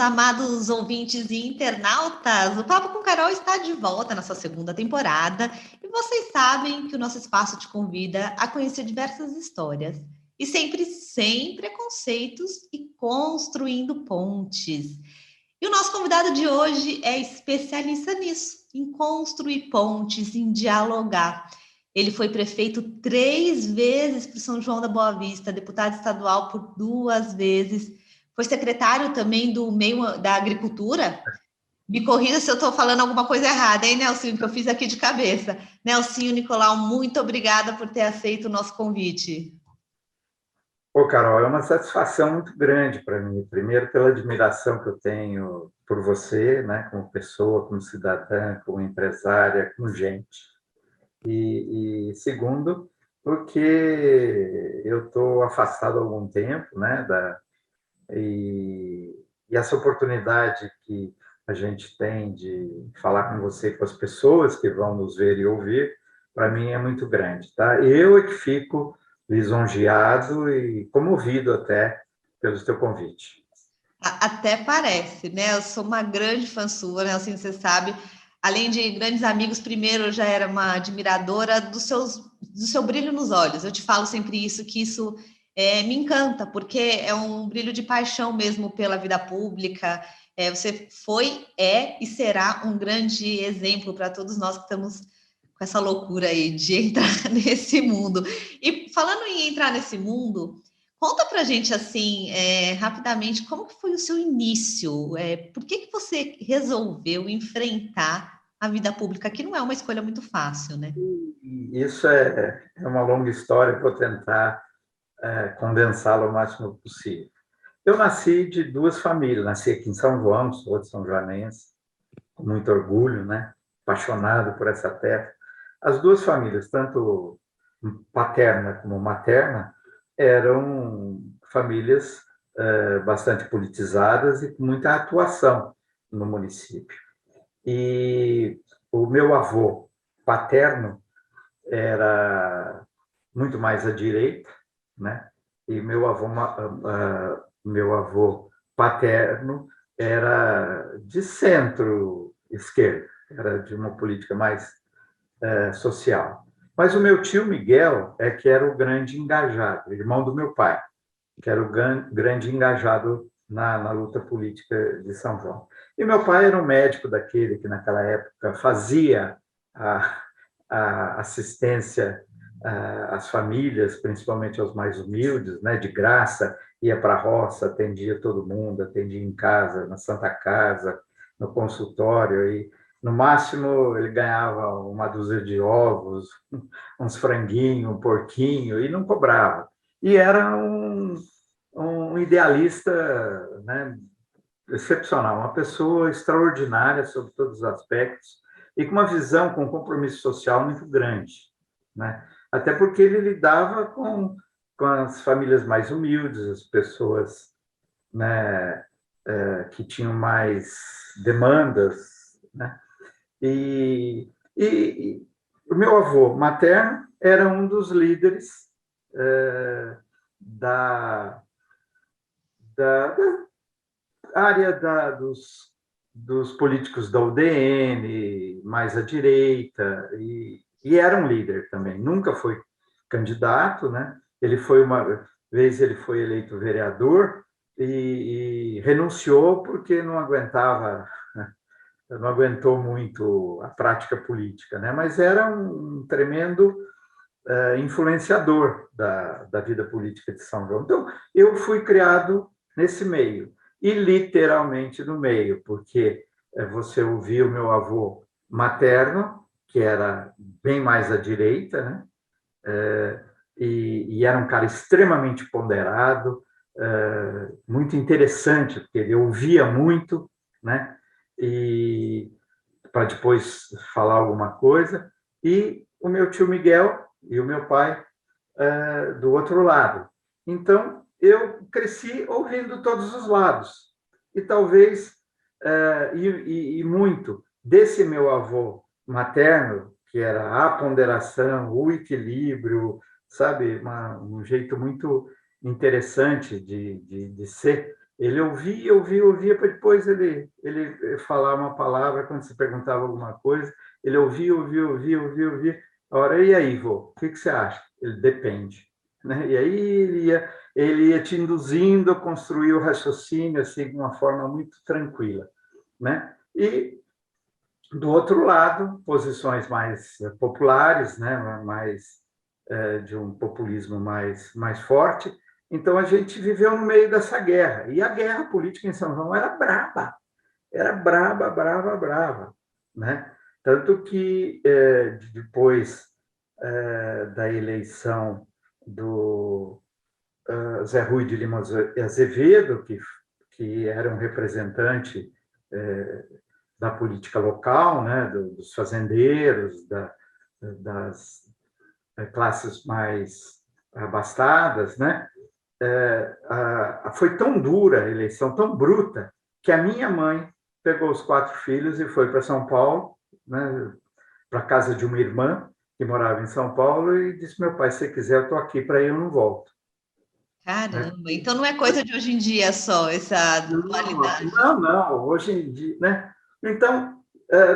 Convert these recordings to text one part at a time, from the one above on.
amados ouvintes e internautas! O Papo com Carol está de volta na sua segunda temporada e vocês sabem que o nosso espaço te convida a conhecer diversas histórias e sempre sem preconceitos e construindo pontes. E o nosso convidado de hoje é especialista nisso, em construir pontes, em dialogar. Ele foi prefeito 3 vezes para São João da Boa Vista, deputado estadual por 2 vezes, foi secretário também do meio da agricultura. Me corrija se eu estou falando alguma coisa errada, hein, Nelsinho, que eu fiz aqui de cabeça. Nelsinho, Nicolau, muito obrigada por ter aceito o nosso convite. Pô, Carol, é uma satisfação muito grande para mim. Primeiro, pela admiração que eu tenho por você, né, como pessoa, como cidadã, como empresária, como gente. E segundo, porque eu estou afastado há algum tempo, né, e essa oportunidade que a gente tem de falar com você, com as pessoas que vão nos ver e ouvir, para mim é muito grande, tá? Eu é que fico lisonjeado e comovido até pelo teu convite. Até parece, né? Eu sou uma grande fã sua, né? Assim, você sabe. Além de grandes amigos, primeiro eu já era uma admiradora do seu brilho nos olhos. Eu te falo sempre isso, que isso me encanta, porque é um brilho de paixão mesmo pela vida pública. Você foi, é e será um grande exemplo para todos nós que estamos com essa loucura aí de entrar nesse mundo. E falando em entrar nesse mundo, conta pra gente, assim, rapidamente, como que foi o seu início? Por que você resolveu enfrentar a vida pública, que não é uma escolha muito fácil, né? Isso é uma longa história, vou tentar condensá-la o máximo possível. Eu nasci de 2 famílias, nasci aqui em São João, sou de São Joanense, com muito orgulho, né? Apaixonado por essa terra. As 2 famílias, tanto paterna como materna, eram famílias bastante politizadas e com muita atuação no município. E o meu avô paterno era muito mais à direita, né? E meu avô paterno era de centro-esquerda, era de uma política mais social. Mas o meu tio Miguel é que era o grande engajado, irmão do meu pai, que era o grande engajado na luta política de São João. E meu pai era um médico daquele que, naquela época, fazia a assistência às famílias, principalmente aos mais humildes, né, de graça, ia para a roça, atendia todo mundo, atendia em casa, na Santa Casa, no consultório, e no máximo ele ganhava uma dúzia de ovos, uns franguinhos, um porquinho, e não cobrava. E era um idealista, né, excepcional, uma pessoa extraordinária sobre todos os aspectos e com uma visão, com um compromisso social muito grande, né? Até porque ele lidava com as famílias mais humildes, as pessoas, né, que tinham mais demandas, né? E o meu avô materno era um dos líderes da, da área dos políticos da UDN, mais à direita, e era um líder também. Nunca foi candidato, né? Ele foi eleito vereador e renunciou porque não aguentou muito a prática política, né? Mas era um tremendo influenciador da vida política de São João. Então, eu fui criado nesse meio, e literalmente no meio, porque você ouviu o meu avô materno, que era bem mais à direita, né? E era um cara extremamente ponderado, muito interessante, porque ele ouvia muito, né? E para depois falar alguma coisa, e o meu tio Miguel e o meu pai do outro lado. Então, eu cresci ouvindo todos os lados. E talvez, e muito, desse meu avô materno, que era a ponderação, o equilíbrio, sabe, um jeito muito interessante de ser, Ele ouvia, para depois ele falar uma palavra quando se perguntava alguma coisa. Ele ouvia. A hora, e aí, vô, o que você acha? Ele depende. Né? E aí ele ia te induzindo a construir o raciocínio assim, de uma forma muito tranquila. Né? E, do outro lado, posições mais populares, né? Mais de um populismo mais forte. Então, a gente viveu no meio dessa guerra. E a guerra política em São João era braba, braba, braba. Né? Tanto que, depois da eleição do Zé Rui de Lima Azevedo, que era um representante da política local, né, dos fazendeiros, das classes mais abastadas, né? Foi tão dura a eleição, tão bruta, que a minha mãe pegou os 4 filhos e foi para São Paulo, né, para a casa de uma irmã que morava em São Paulo, e disse: meu pai, se você quiser, eu estou aqui, para ir eu não volto. Né? Caramba, então não é coisa de hoje em dia só, essa dualidade. Não, hoje em dia, né? Então,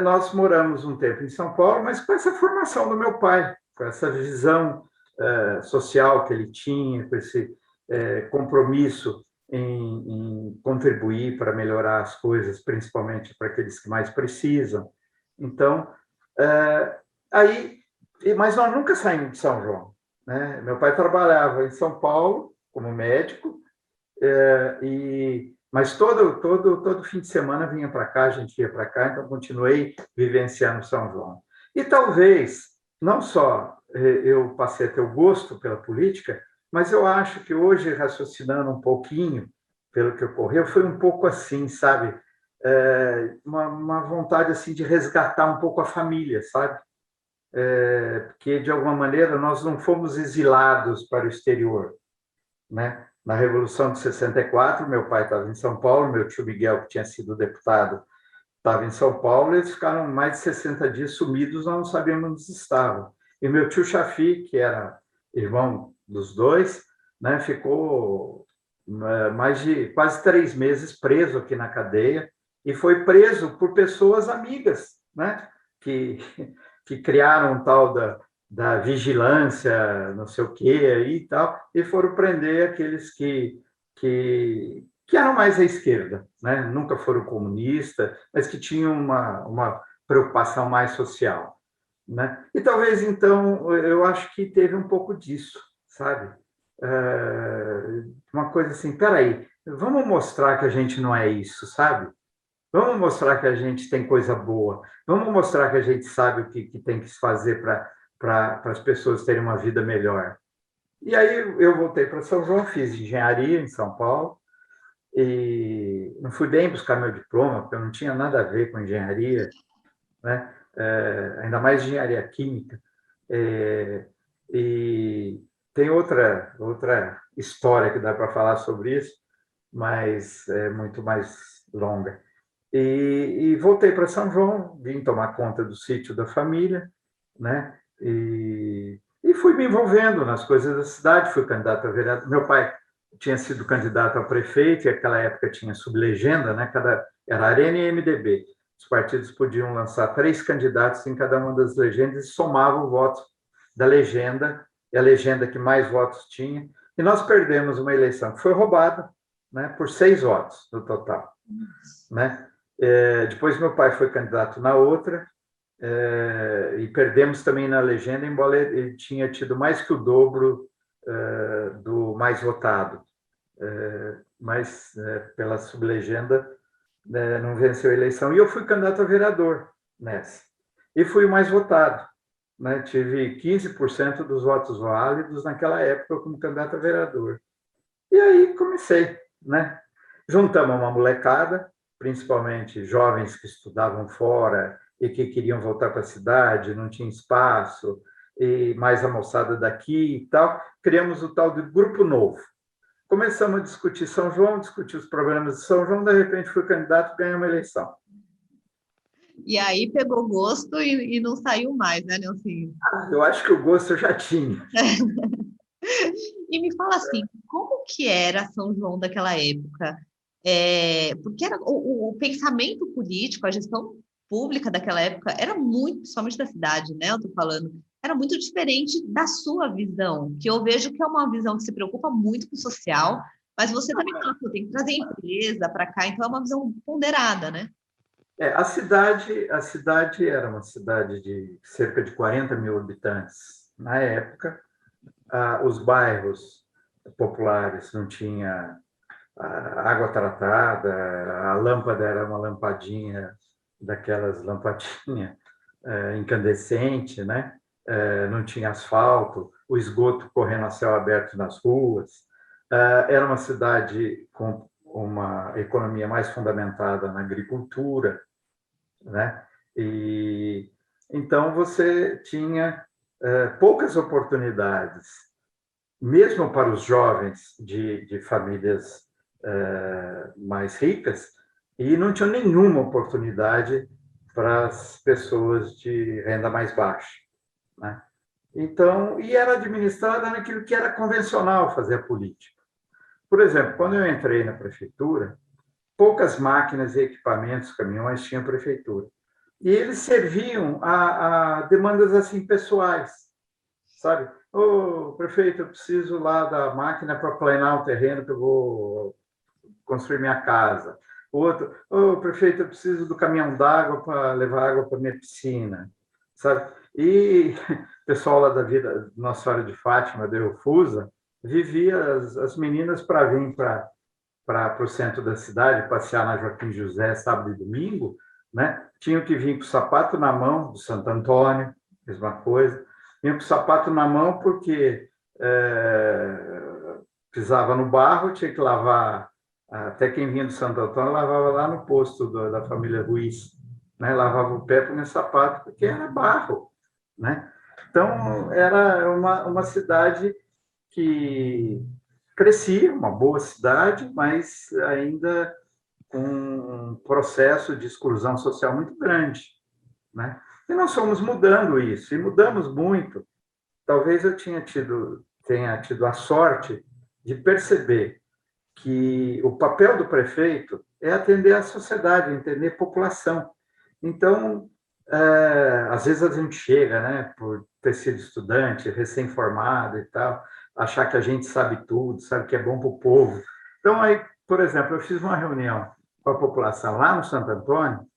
nós moramos um tempo em São Paulo, mas com essa formação do meu pai, com essa visão social que ele tinha, com esse compromisso em contribuir para melhorar as coisas, principalmente para aqueles que mais precisam. Então, mas nós nunca saímos de São João. Né? Meu pai trabalhava em São Paulo como médico, mas todo fim de semana vinha para cá, a gente ia para cá, então continuei vivenciando São João. E talvez, não só eu passei a ter o gosto pela política, mas eu acho que hoje, raciocinando um pouquinho pelo que ocorreu, foi um pouco assim, sabe? Uma vontade assim de resgatar um pouco a família, sabe? Porque, de alguma maneira, nós não fomos exilados para o exterior, né? Na Revolução de 64, meu pai estava em São Paulo, meu tio Miguel, que tinha sido deputado, estava em São Paulo, eles ficaram mais de 60 dias sumidos, nós não sabíamos onde estavam. E meu tio Chafi, que era irmão dos dois, né, ficou mais de quase 3 meses preso aqui na cadeia, e foi preso por pessoas amigas, né, que criaram um tal da vigilância, não sei o quê, aí e tal, e foram prender aqueles que eram mais à esquerda, né? Nunca foram comunistas, mas que tinham uma preocupação mais social. Né? E talvez, então, eu acho que teve um pouco disso, sabe? Uma coisa assim, peraí, vamos mostrar que a gente não é isso, sabe? Vamos mostrar que a gente tem coisa boa, vamos mostrar que a gente sabe o que tem que se fazer para as pessoas terem uma vida melhor. E aí eu voltei para São João, fiz engenharia em São Paulo, e não fui bem buscar meu diploma, porque eu não tinha nada a ver com engenharia, né? Ainda mais engenharia química. E tem outra história que dá para falar sobre isso, mas é muito mais longa. E voltei para São João, vim tomar conta do sítio da família, né? E fui me envolvendo nas coisas da cidade, fui candidato a vereador. Meu pai tinha sido candidato a prefeito, e naquela época tinha sublegenda, né? Era Arena e MDB. Os partidos podiam lançar 3 candidatos em cada uma das legendas e somavam o voto da legenda, e a legenda que mais votos tinha. E nós perdemos uma eleição que foi roubada, né? Por 6 votos no total. Né? Depois meu pai foi candidato na outra, e perdemos também na legenda, embora ele tinha tido mais que o dobro do mais votado. Mas pela sublegenda não venceu a eleição. E eu fui candidato a vereador nessa. E fui o mais votado. Né? Tive 15% dos votos válidos naquela época como candidato a vereador. E aí comecei. Né? Juntamos uma molecada, principalmente jovens que estudavam fora e que queriam voltar para a cidade, não tinha espaço, e mais a moçada daqui e tal. Criamos o tal de Grupo Novo. Começamos a discutir São João, discutir os problemas de São João, de repente fui candidato e ganhei uma eleição. E aí pegou gosto e não saiu mais, né, Nelsinho? Eu acho que o gosto eu já tinha. E me fala assim, como que era São João daquela época? Porque era o pensamento político, a gestão pública daquela época era muito, principalmente da cidade, né? Eu estou falando, era muito diferente da sua visão, que eu vejo que é uma visão que se preocupa muito com o social, mas você também fala, pô, tem que trazer empresa para cá, então é uma visão ponderada, né? A cidade era uma cidade de cerca de 40 mil habitantes na época. Os bairros populares não tinha água tratada, a lâmpada era uma lampadinha, daquelas lampadinhas incandescente, né? Não tinha asfalto, o esgoto correndo a céu aberto nas ruas. Era uma cidade com uma economia mais fundamentada na agricultura, né? E então você tinha poucas oportunidades, mesmo para os jovens de famílias mais ricas, e não tinha nenhuma oportunidade para as pessoas de renda mais baixa, né? Então, e era administrada naquilo que era convencional fazer a política. Por exemplo, quando eu entrei na prefeitura, poucas máquinas e equipamentos, caminhões, tinham prefeitura. E eles serviam a demandas assim pessoais, sabe? Ô, prefeito, eu preciso lá da máquina para planear o terreno que eu vou construir minha casa. Outro, ô, prefeito, eu preciso do caminhão d'água para levar água para minha piscina, sabe? E o pessoal lá da vida Nossa Senhora de Fátima, de Eufusa, vivia as meninas para vir para o centro da cidade, passear na Joaquim José, sábado e domingo, né? Tinham que vir com o sapato na mão, do Santo Antônio, mesma coisa. Vinham com o sapato na mão porque pisava no barro, tinha que lavar. Até quem vinha do Santo Antônio lavava lá no posto da família Ruiz, né? Lavava o pé com o sapato, porque era barro, né? Então, era uma cidade que crescia, uma boa cidade, mas ainda com um processo de exclusão social muito grande, né? E nós fomos mudando isso, e mudamos muito. Talvez eu tenha tido a sorte de perceber que o papel do prefeito é atender a sociedade, entender a população. Então, às vezes a gente chega, né, por ter sido estudante, recém-formado e tal, achar que a gente sabe tudo, sabe que é bom para o povo. Então, aí, por exemplo, eu fiz uma reunião com a população lá no Santo Antônio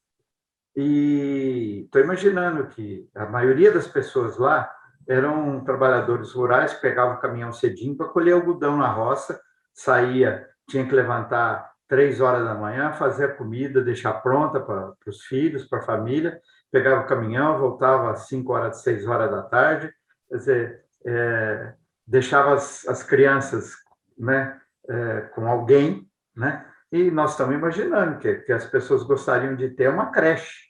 e estou imaginando que a maioria das pessoas lá eram trabalhadores rurais que pegavam o caminhão cedinho para colher algodão na roça, saía, tinha que levantar 3 horas da manhã, fazer a comida, deixar pronta para os filhos, para a família, pegava o caminhão, voltava às 5 horas, 6 horas da tarde, quer dizer, deixava as crianças, né, com alguém, né? E nós estamos imaginando que as pessoas gostariam de ter uma creche,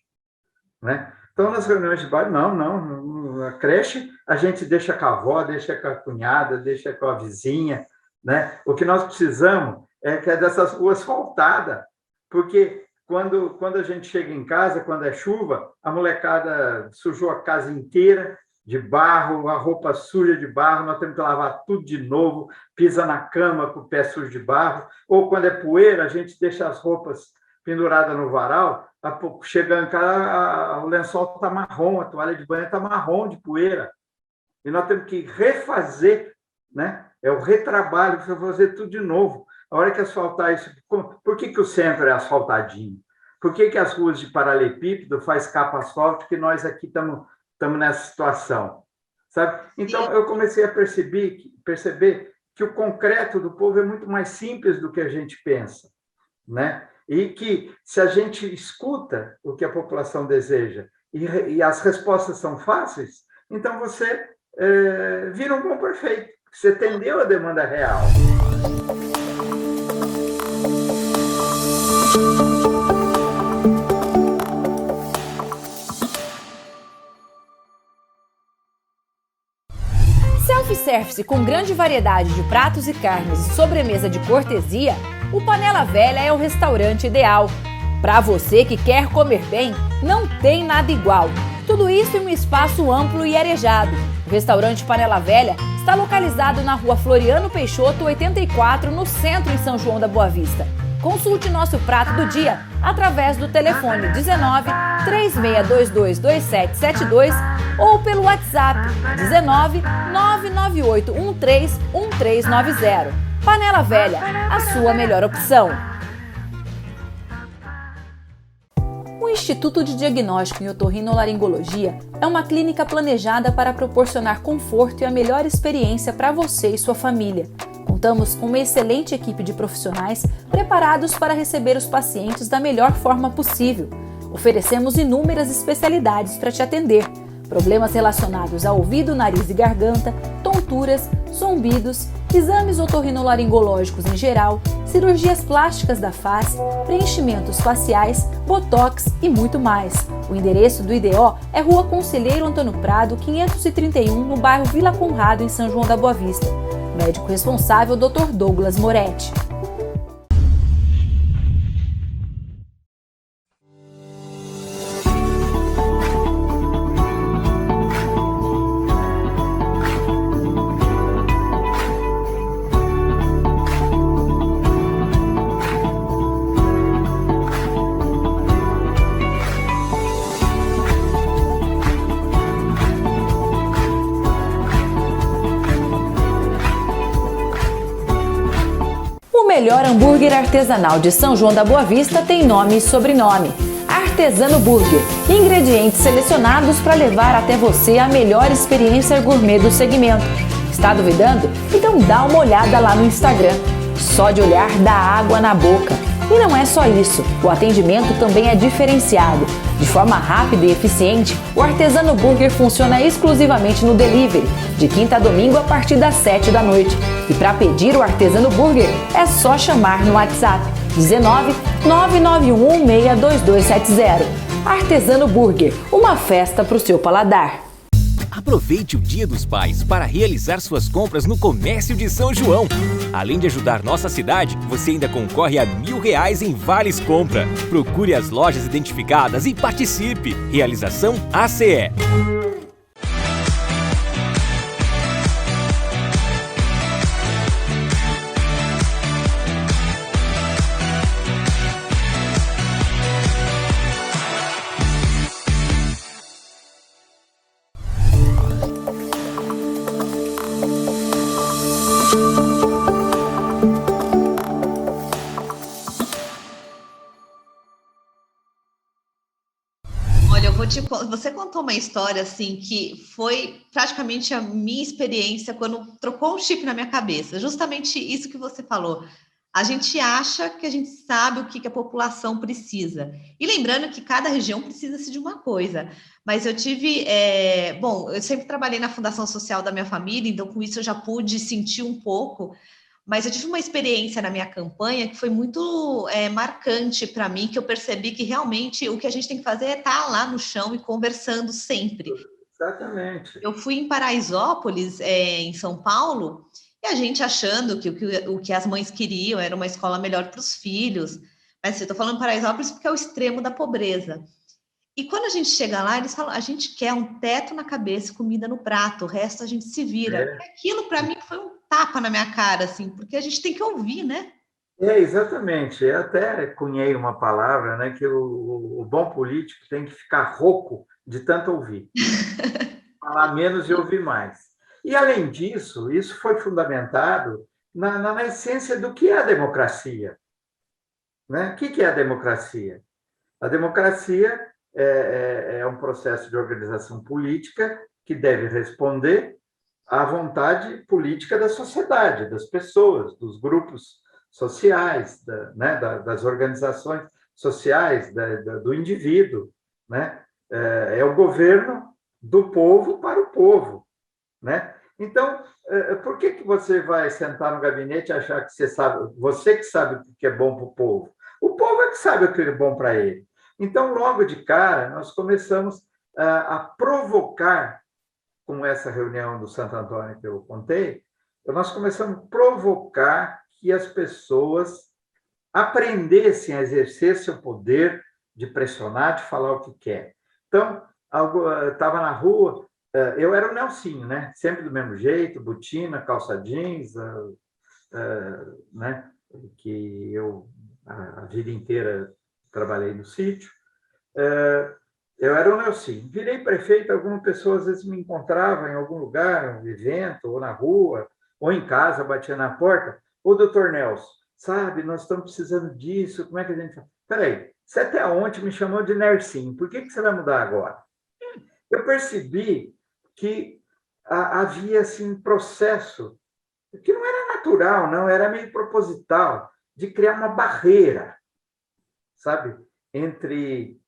né? Então, nas reuniões de bairro, não, a creche a gente deixa com a avó, deixa com a cunhada, deixa com a vizinha, né? O que nós precisamos é dessas ruas asfaltadas, porque quando a gente chega em casa, quando é chuva, a molecada sujou a casa inteira de barro, a roupa suja de barro, nós temos que lavar tudo de novo, pisa na cama com o pé sujo de barro, ou quando é poeira, a gente deixa as roupas penduradas no varal, chegando em casa, o lençol está marrom, a toalha de banho está marrom de poeira, e nós temos que refazer, né? É o retrabalho, precisa fazer tudo de novo. A hora que asfaltar isso, por que o centro é asfaltadinho? Por que as ruas de paralelepípedo faz capa asfalto que nós aqui estamos nessa situação, sabe? Então, eu comecei a perceber que o concreto do povo é muito mais simples do que a gente pensa, né? E que, se a gente escuta o que a população deseja e as respostas são fáceis, então você vira um bom prefeito, você atendeu a demanda real. Self-service com grande variedade de pratos e carnes e sobremesa de cortesia, o Panela Velha é o restaurante ideal. Para você que quer comer bem, não tem nada igual. Tudo isso em um espaço amplo e arejado. O restaurante Panela Velha está localizado na rua Floriano Peixoto, 84, no centro, em São João da Boa Vista. Consulte nosso prato do dia através do telefone 19 3622 2772 ou pelo WhatsApp 19 998 13 1390. Panela Velha, a sua melhor opção. O Instituto de Diagnóstico em Otorrinolaringologia é uma clínica planejada para proporcionar conforto e a melhor experiência para você e sua família. Contamos com uma excelente equipe de profissionais preparados para receber os pacientes da melhor forma possível. Oferecemos inúmeras especialidades para te atender. Problemas relacionados a ouvido, nariz e garganta, tonturas, zumbidos, exames otorrinolaringológicos em geral, cirurgias plásticas da face, preenchimentos faciais, botox e muito mais. O endereço do IDO é Rua Conselheiro Antônio Prado, 531, no bairro Vila Conrado, em São João da Boa Vista. Médico responsável, Dr. Douglas Moretti. O melhor hambúrguer artesanal de São João da Boa Vista tem nome e sobrenome: Artesano Burger. Ingredientes selecionados para levar até você a melhor experiência gourmet do segmento. Está duvidando? Então dá uma olhada lá no Instagram. Só de olhar dá água na boca. E não é só isso, o atendimento também é diferenciado. De forma rápida e eficiente, o Artesano Burger funciona exclusivamente no delivery, de quinta a domingo a partir das 7 da noite. E para pedir o Artesano Burger, é só chamar no WhatsApp 19 991 162270. Artesano Burger, uma festa para o seu paladar. Aproveite o Dia dos Pais para realizar suas compras no Comércio de São João. Além de ajudar nossa cidade, você ainda concorre a R$1.000 em vales compra. Procure as lojas identificadas e participe. Realização ACE. Você contou uma história assim que foi praticamente a minha experiência quando trocou um chip na minha cabeça. Justamente isso que você falou. A gente acha que a gente sabe o que a população precisa. E lembrando que cada região precisa-se de uma coisa. Mas eu tive... eu sempre trabalhei na Fundação Social da minha família, então com isso eu já pude sentir um pouco. Mas eu tive uma experiência na minha campanha que foi muito marcante para mim, que eu percebi que realmente o que a gente tem que fazer é estar lá no chão e conversando sempre. Exatamente. Eu fui em Paraisópolis, em São Paulo, e a gente achando que o que as mães queriam era uma escola melhor para os filhos. Mas eu estou falando Paraisópolis porque é o extremo da pobreza. E quando a gente chega lá, eles falam, a gente quer um teto na cabeça e comida no prato, o resto a gente se vira. Aquilo, para mim, foi um tapa na minha cara, assim, porque a gente tem que ouvir, né? Exatamente. Eu até cunhei uma palavra, né, que o bom político tem que ficar rouco de tanto ouvir. Falar menos e ouvir mais. E, além disso, isso foi fundamentado na essência do que é a democracia. Né? O que é a democracia? A democracia é um processo de organização política que deve responder à vontade política da sociedade, das pessoas, dos grupos sociais, das organizações sociais, do indivíduo. Né? É o governo do povo para o povo. Né? Então, por que você vai sentar no gabinete e achar que você que sabe o que é bom para o povo? O povo é que sabe o que é bom para ele. Então, logo de cara, nós começamos a provocar, com essa reunião do Santo Antônio que eu contei, nós começamos a provocar que as pessoas aprendessem a exercer seu poder de pressionar, de falar o que quer. Então, eu estava na rua, eu era o Nelsinho, né? Sempre do mesmo jeito, botina, calça jeans, né? Que eu a vida inteira trabalhei no sítio. Eu era o Nelson. Virei prefeito, alguma pessoa às vezes me encontrava em algum lugar, um evento, ou na rua, ou em casa, batia na porta. Ô, doutor Nelson, sabe, nós estamos precisando disso, como é que a gente faz? Peraí, você até ontem me chamou de Nercinho, por que você vai mudar agora? Eu percebi que havia assim, um processo que não era natural, não, era meio proposital, de criar uma barreira, sabe, entre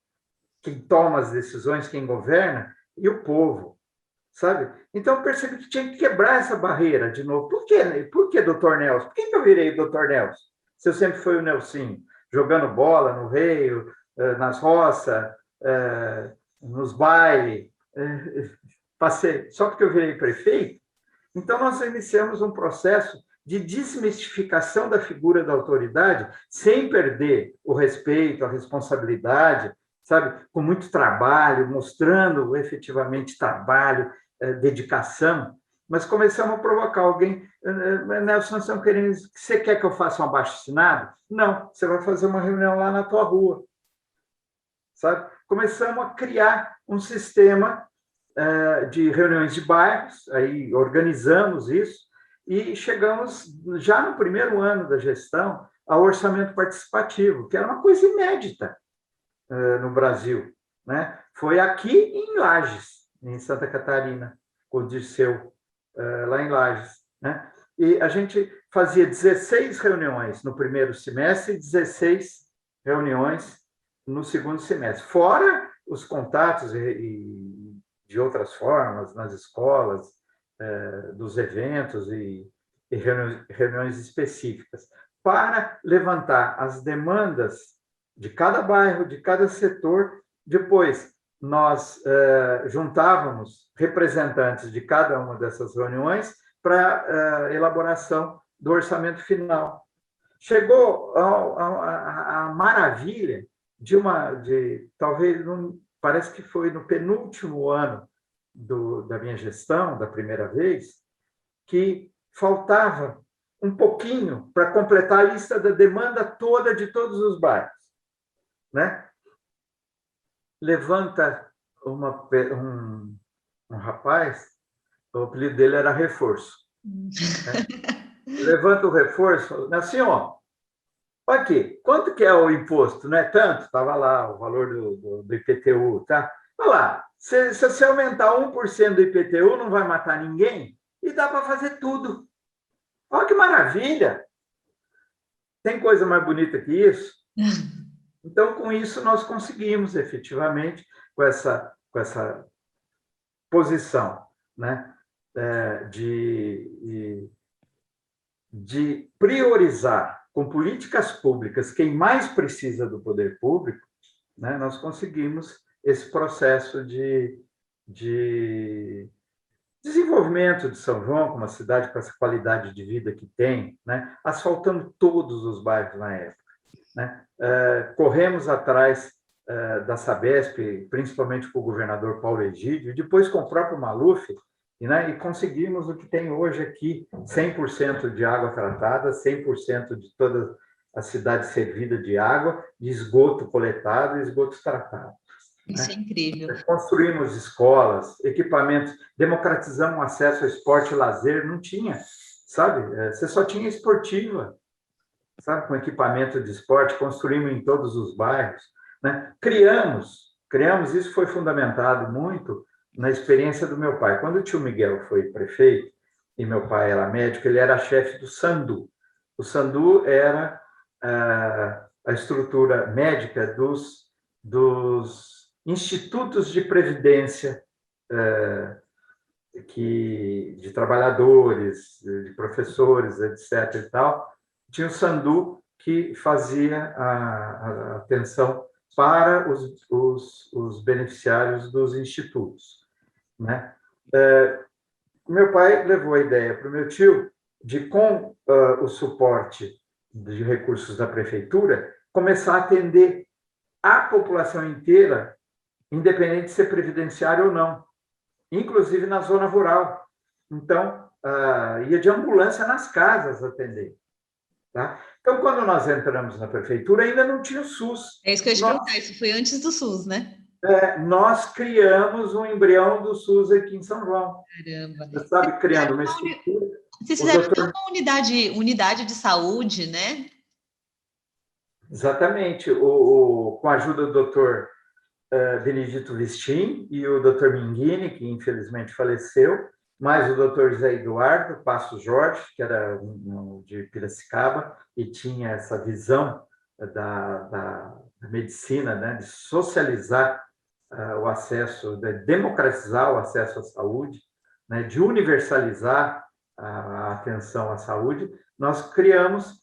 quem toma as decisões, quem governa, e o povo, sabe? Então, eu percebi que tinha que quebrar essa barreira de novo. Por quê? Por que doutor Nelson? Por que eu virei doutor Nelson? Se eu sempre fui o Nelsinho, jogando bola no Reio, nas roças, nos bailes, passei, só porque eu virei prefeito. Então, nós iniciamos um processo de desmistificação da figura da autoridade, sem perder o respeito, a responsabilidade, sabe? Com muito trabalho, mostrando efetivamente trabalho, dedicação, mas começamos a provocar alguém. Nelson, nós estamos querendo. Você quer que eu faça um abaixo-assinado? Não, você vai fazer uma reunião lá na tua rua. Sabe? Começamos a criar um sistema de reuniões de bairros, aí organizamos isso, e chegamos, já no primeiro ano da gestão, ao orçamento participativo, que era uma coisa inédita no Brasil. Né? Foi aqui em Lages, em Santa Catarina, com o Dirceu, lá em Lages. Né? E a gente fazia 16 reuniões no primeiro semestre e 16 reuniões no segundo semestre, fora os contatos e de outras formas, nas escolas, dos eventos e reuniões específicas, para levantar as demandas de cada bairro, de cada setor. Depois, nós juntávamos representantes de cada uma dessas reuniões para elaboração do orçamento final. Chegou a maravilha talvez, parece que foi no penúltimo ano da minha gestão, da primeira vez, que faltava um pouquinho para completar a lista da demanda toda de todos os bairros. Né? Levanta um rapaz, o apelido dele era Reforço. Né? Levanta o reforço, assim, ó, olha aqui, quanto que é o imposto? Não é tanto? Estava lá o valor do IPTU, tá? Olha lá, se você aumentar 1% do IPTU, não vai matar ninguém? E dá para fazer tudo. Olha que maravilha! Tem coisa mais bonita que isso? Então, com isso, nós conseguimos, efetivamente, com essa posição, né, de priorizar com políticas públicas quem mais precisa do poder público, né, nós conseguimos esse processo de desenvolvimento de São João, como uma cidade com essa qualidade de vida que tem, né, asfaltando todos os bairros na época. Né? Corremos atrás da Sabesp, principalmente com o governador Paulo Egídio, e depois com o próprio Maluf, né? E conseguimos o que tem hoje aqui, 100% de água tratada, 100% de toda a cidade servida de água, de esgoto coletado e esgoto tratado. Isso é incrível. Construímos escolas, equipamentos, democratizamos o acesso ao esporte e lazer, não tinha, sabe? Você só tinha esportiva, sabe? Com equipamento de esporte, construímos em todos os bairros. Né? Criamos, isso foi fundamentado muito na experiência do meu pai. Quando o tio Miguel foi prefeito, e meu pai era médico, ele era chefe do Sandu. O Sandu era a estrutura médica dos institutos de previdência de trabalhadores, de professores, etc. e tal. Tinha o Sandu, que fazia a atenção para os beneficiários dos institutos. Né? Meu pai levou a ideia para o meu tio de, com o suporte de recursos da prefeitura, começar a atender a população inteira, independente de ser previdenciário ou não, inclusive na zona rural. Então, ia de ambulância nas casas atender. Tá? Então, quando nós entramos na prefeitura, ainda não tinha o SUS. É isso que eu ia te perguntar, isso foi antes do SUS, né? Nós criamos um embrião do SUS aqui em São João. Caramba. Você sabe, criando uma estrutura. Vocês fizeram toda uma unidade de saúde, né? Exatamente. Com a ajuda do doutor Benedito Vistim e o doutor Minghini, que infelizmente faleceu, mais o doutor José Eduardo Passos Jorge, que era de Piracicaba, e tinha essa visão da medicina, né, de socializar o acesso, de democratizar o acesso à saúde, né, de universalizar a atenção à saúde. Nós criamos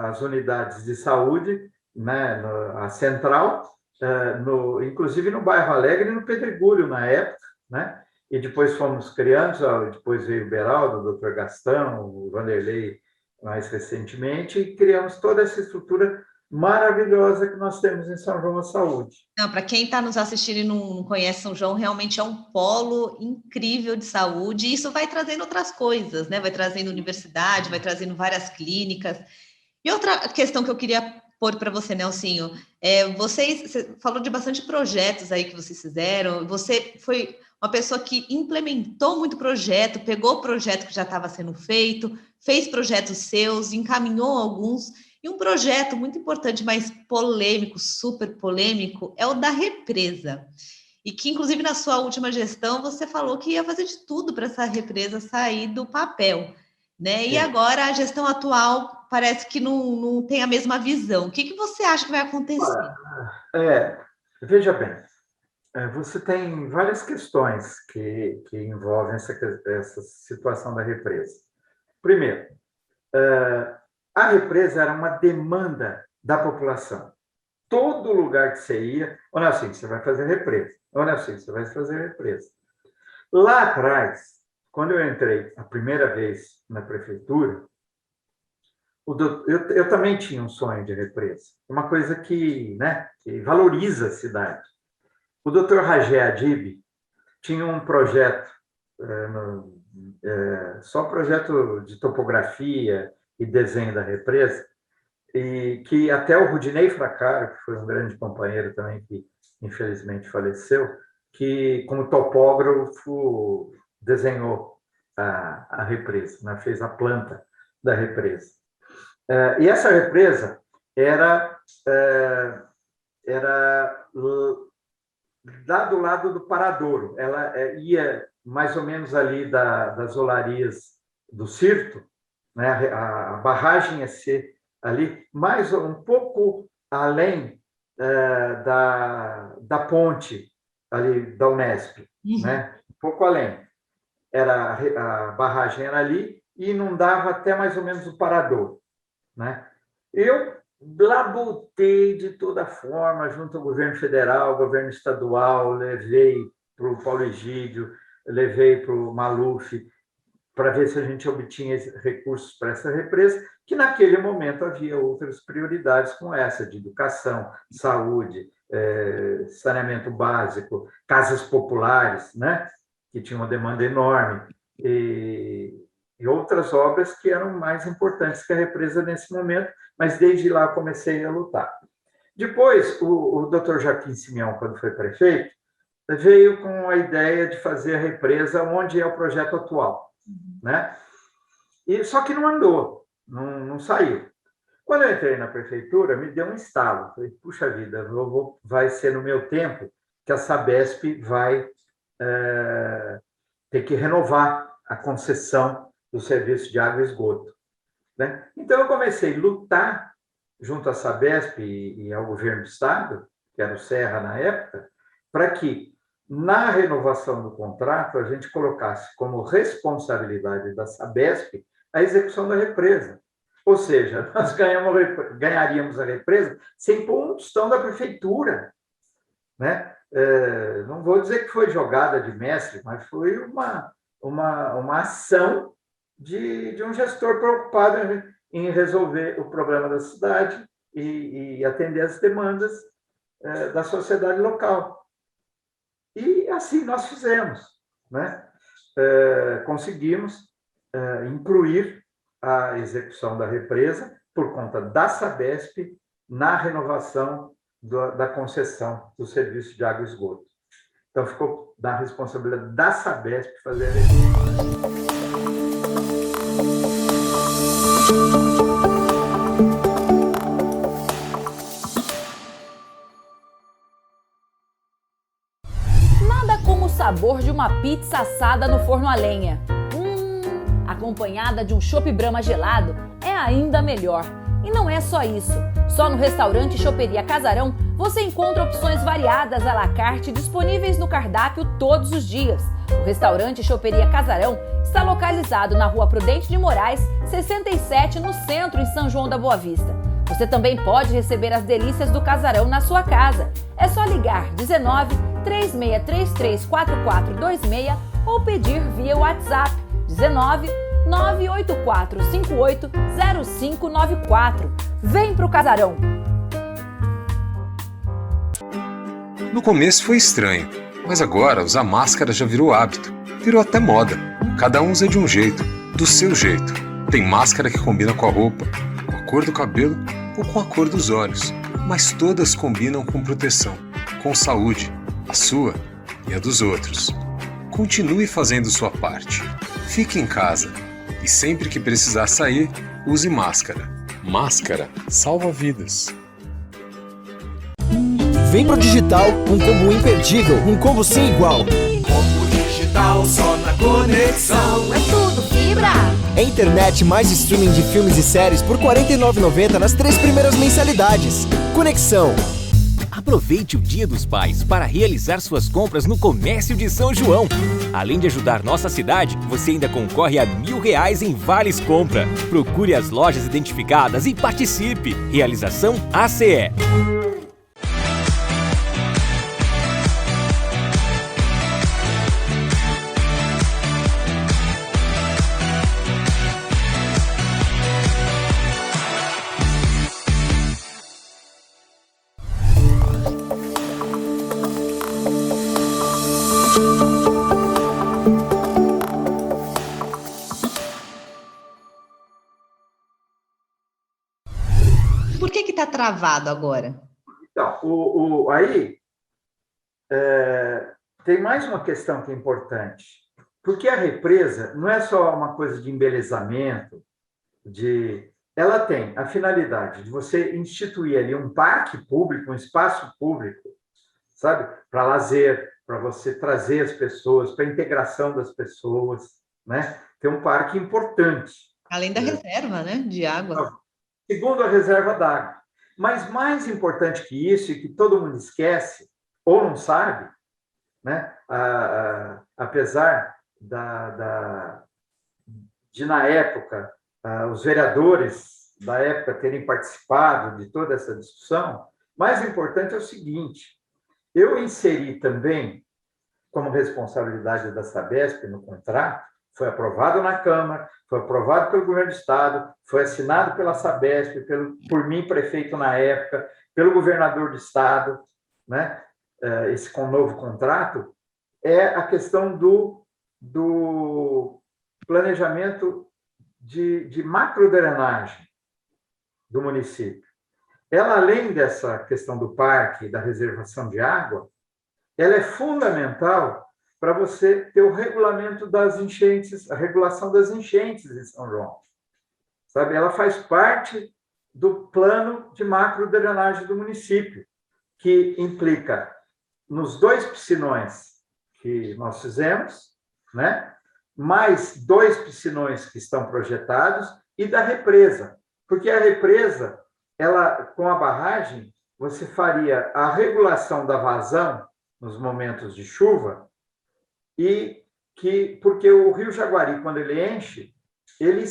as unidades de saúde, né, a central, inclusive no Bairro Alegre e no Pedregulho, na época, né? E depois fomos criando, depois veio o Beraldo, o doutor Gastão, o Vanderlei, mais recentemente, e criamos toda essa estrutura maravilhosa que nós temos em São João da Saúde. Para quem está nos assistindo e não conhece São João, realmente é um polo incrível de saúde, e isso vai trazendo outras coisas, né? Vai trazendo universidade, vai trazendo várias clínicas. E outra questão que eu queria pôr para você, Nelsinho, você falou de bastante projetos aí que vocês fizeram, você foi uma pessoa que implementou muito projeto, pegou o projeto que já estava sendo feito, fez projetos seus, encaminhou alguns, e um projeto muito importante, mas polêmico, super polêmico, é o da represa. E que, inclusive, na sua última gestão, você falou que ia fazer de tudo para essa represa sair do papel, né? E agora a gestão atual parece que não tem a mesma visão. O que você acha que vai acontecer? Veja bem, você tem várias questões que envolvem essa situação da represa. Primeiro, a represa era uma demanda da população. Todo lugar que você ia, olha assim, você vai fazer represa. Olha assim, você vai fazer represa. Lá atrás, quando eu entrei a primeira vez na prefeitura, eu também tinha um sonho de represa. Uma coisa que valoriza a cidade. O doutor Rajé Adib tinha um projeto, só projeto de topografia e desenho da represa, e que até o Rudinei Fracaro, que foi um grande companheiro também, que infelizmente faleceu, que como topógrafo desenhou a represa, né? Fez a planta da represa. E essa represa era lá do lado do Paradouro. Ela ia mais ou menos ali das olarias do Cirto, né? A barragem ia ser ali, mais um pouco além da ponte ali da Unesp, né? Um pouco além. A barragem era ali e inundava até mais ou menos o Paradouro, né? Eu labutei de toda forma junto ao governo federal, ao governo estadual, levei para o Paulo Egídio, levei para o Maluf, para ver se a gente obtinha recursos para essa represa, que naquele momento havia outras prioridades como essa, de educação, saúde, saneamento básico, casas populares, né, que tinham uma demanda enorme, e outras obras que eram mais importantes que a represa nesse momento, mas desde lá comecei a lutar. Depois, o doutor Joaquim Simeão, quando foi prefeito, veio com a ideia de fazer a represa onde é o projeto atual, né? Só que não andou, não saiu. Quando eu entrei na prefeitura, me deu um estalo. Falei, puxa vida, vai ser no meu tempo que a Sabesp vai ter que renovar a concessão do serviço de água e esgoto, né? Então, eu comecei a lutar junto à Sabesp e ao governo do Estado, que era o Serra na época, para que, na renovação do contrato, a gente colocasse como responsabilidade da Sabesp a execução da represa. Ou seja, nós ganharíamos a represa sem pôr um tostão da prefeitura, né? Não vou dizer que foi jogada de mestre, mas foi uma ação de um gestor preocupado em resolver o problema da cidade e atender as demandas da sociedade local. E assim nós fizemos, né? Conseguimos incluir a execução da represa por conta da Sabesp, na renovação da concessão do serviço de água e esgoto. Então, ficou na responsabilidade da Sabesp fazer a revisão. Nada como o sabor de uma pizza assada no forno a lenha. Acompanhada de um chopp Brahma gelado é ainda melhor. E não é só isso. Só no restaurante Choperia Casarão você encontra opções variadas à la carte disponíveis no cardápio todos os dias. O restaurante Choperia Casarão está localizado na Rua Prudente de Moraes, 67, no centro, em São João da Boa Vista. Você também pode receber as delícias do Casarão na sua casa. É só ligar 19 3633 4426 ou pedir via WhatsApp 19 984580594. Vem pro Casarão! No começo foi estranho, mas agora usar máscara já virou hábito, virou até moda. Cada um usa de um jeito, do seu jeito. Tem máscara que combina com a roupa, com a cor do cabelo ou com a cor dos olhos, mas todas combinam com proteção, com saúde, a sua e a dos outros. Continue fazendo sua parte. Fique em casa. E sempre que precisar sair, use máscara. Máscara salva vidas. Vem pro digital, um combo imperdível, um combo sem igual. Combo digital só na Conexão. É tudo fibra. É internet mais streaming de filmes e séries por R$ 49,90 nas 3 primeiras mensalidades. Conexão. Aproveite o Dia dos Pais para realizar suas compras no Comércio de São João. Além de ajudar nossa cidade, você ainda concorre a R$1.000 em vales compra. Procure as lojas identificadas e participe. Realização ACE. Por que está travado agora? Então, aí tem mais uma questão que é importante. Porque a represa não é só uma coisa de embelezamento, ela tem a finalidade de você instituir ali um parque público, um espaço público, sabe? Para lazer, para você trazer as pessoas, para a integração das pessoas, né? Tem um parque importante. Além da reserva, né, de água. Segundo, a reserva d'água. Mas mais importante que isso, e que todo mundo esquece, ou não sabe, né? Apesar de, na época, os vereadores da época terem participado de toda essa discussão, mais importante é o seguinte: eu inseri também, como responsabilidade da Sabesp no contrato, foi aprovado na Câmara, foi aprovado pelo Governo do Estado, foi assinado pela Sabesp, por mim, prefeito na época, pelo governador do Estado, né? Esse novo contrato, é a questão do planejamento de macrodrenagem do município. Ela, além dessa questão do parque, da reservação de água, ela é fundamental para você ter o regulamento das enchentes, a regulação das enchentes em São João. Sabe? Ela faz parte do plano de macrodrenagem do município, que implica nos 2 piscinões que nós fizemos, né? Mais 2 piscinões que estão projetados e da represa. Porque a represa, ela, com a barragem, você faria a regulação da vazão nos momentos de chuva, porque o Rio Jaguari, quando ele enche, ele,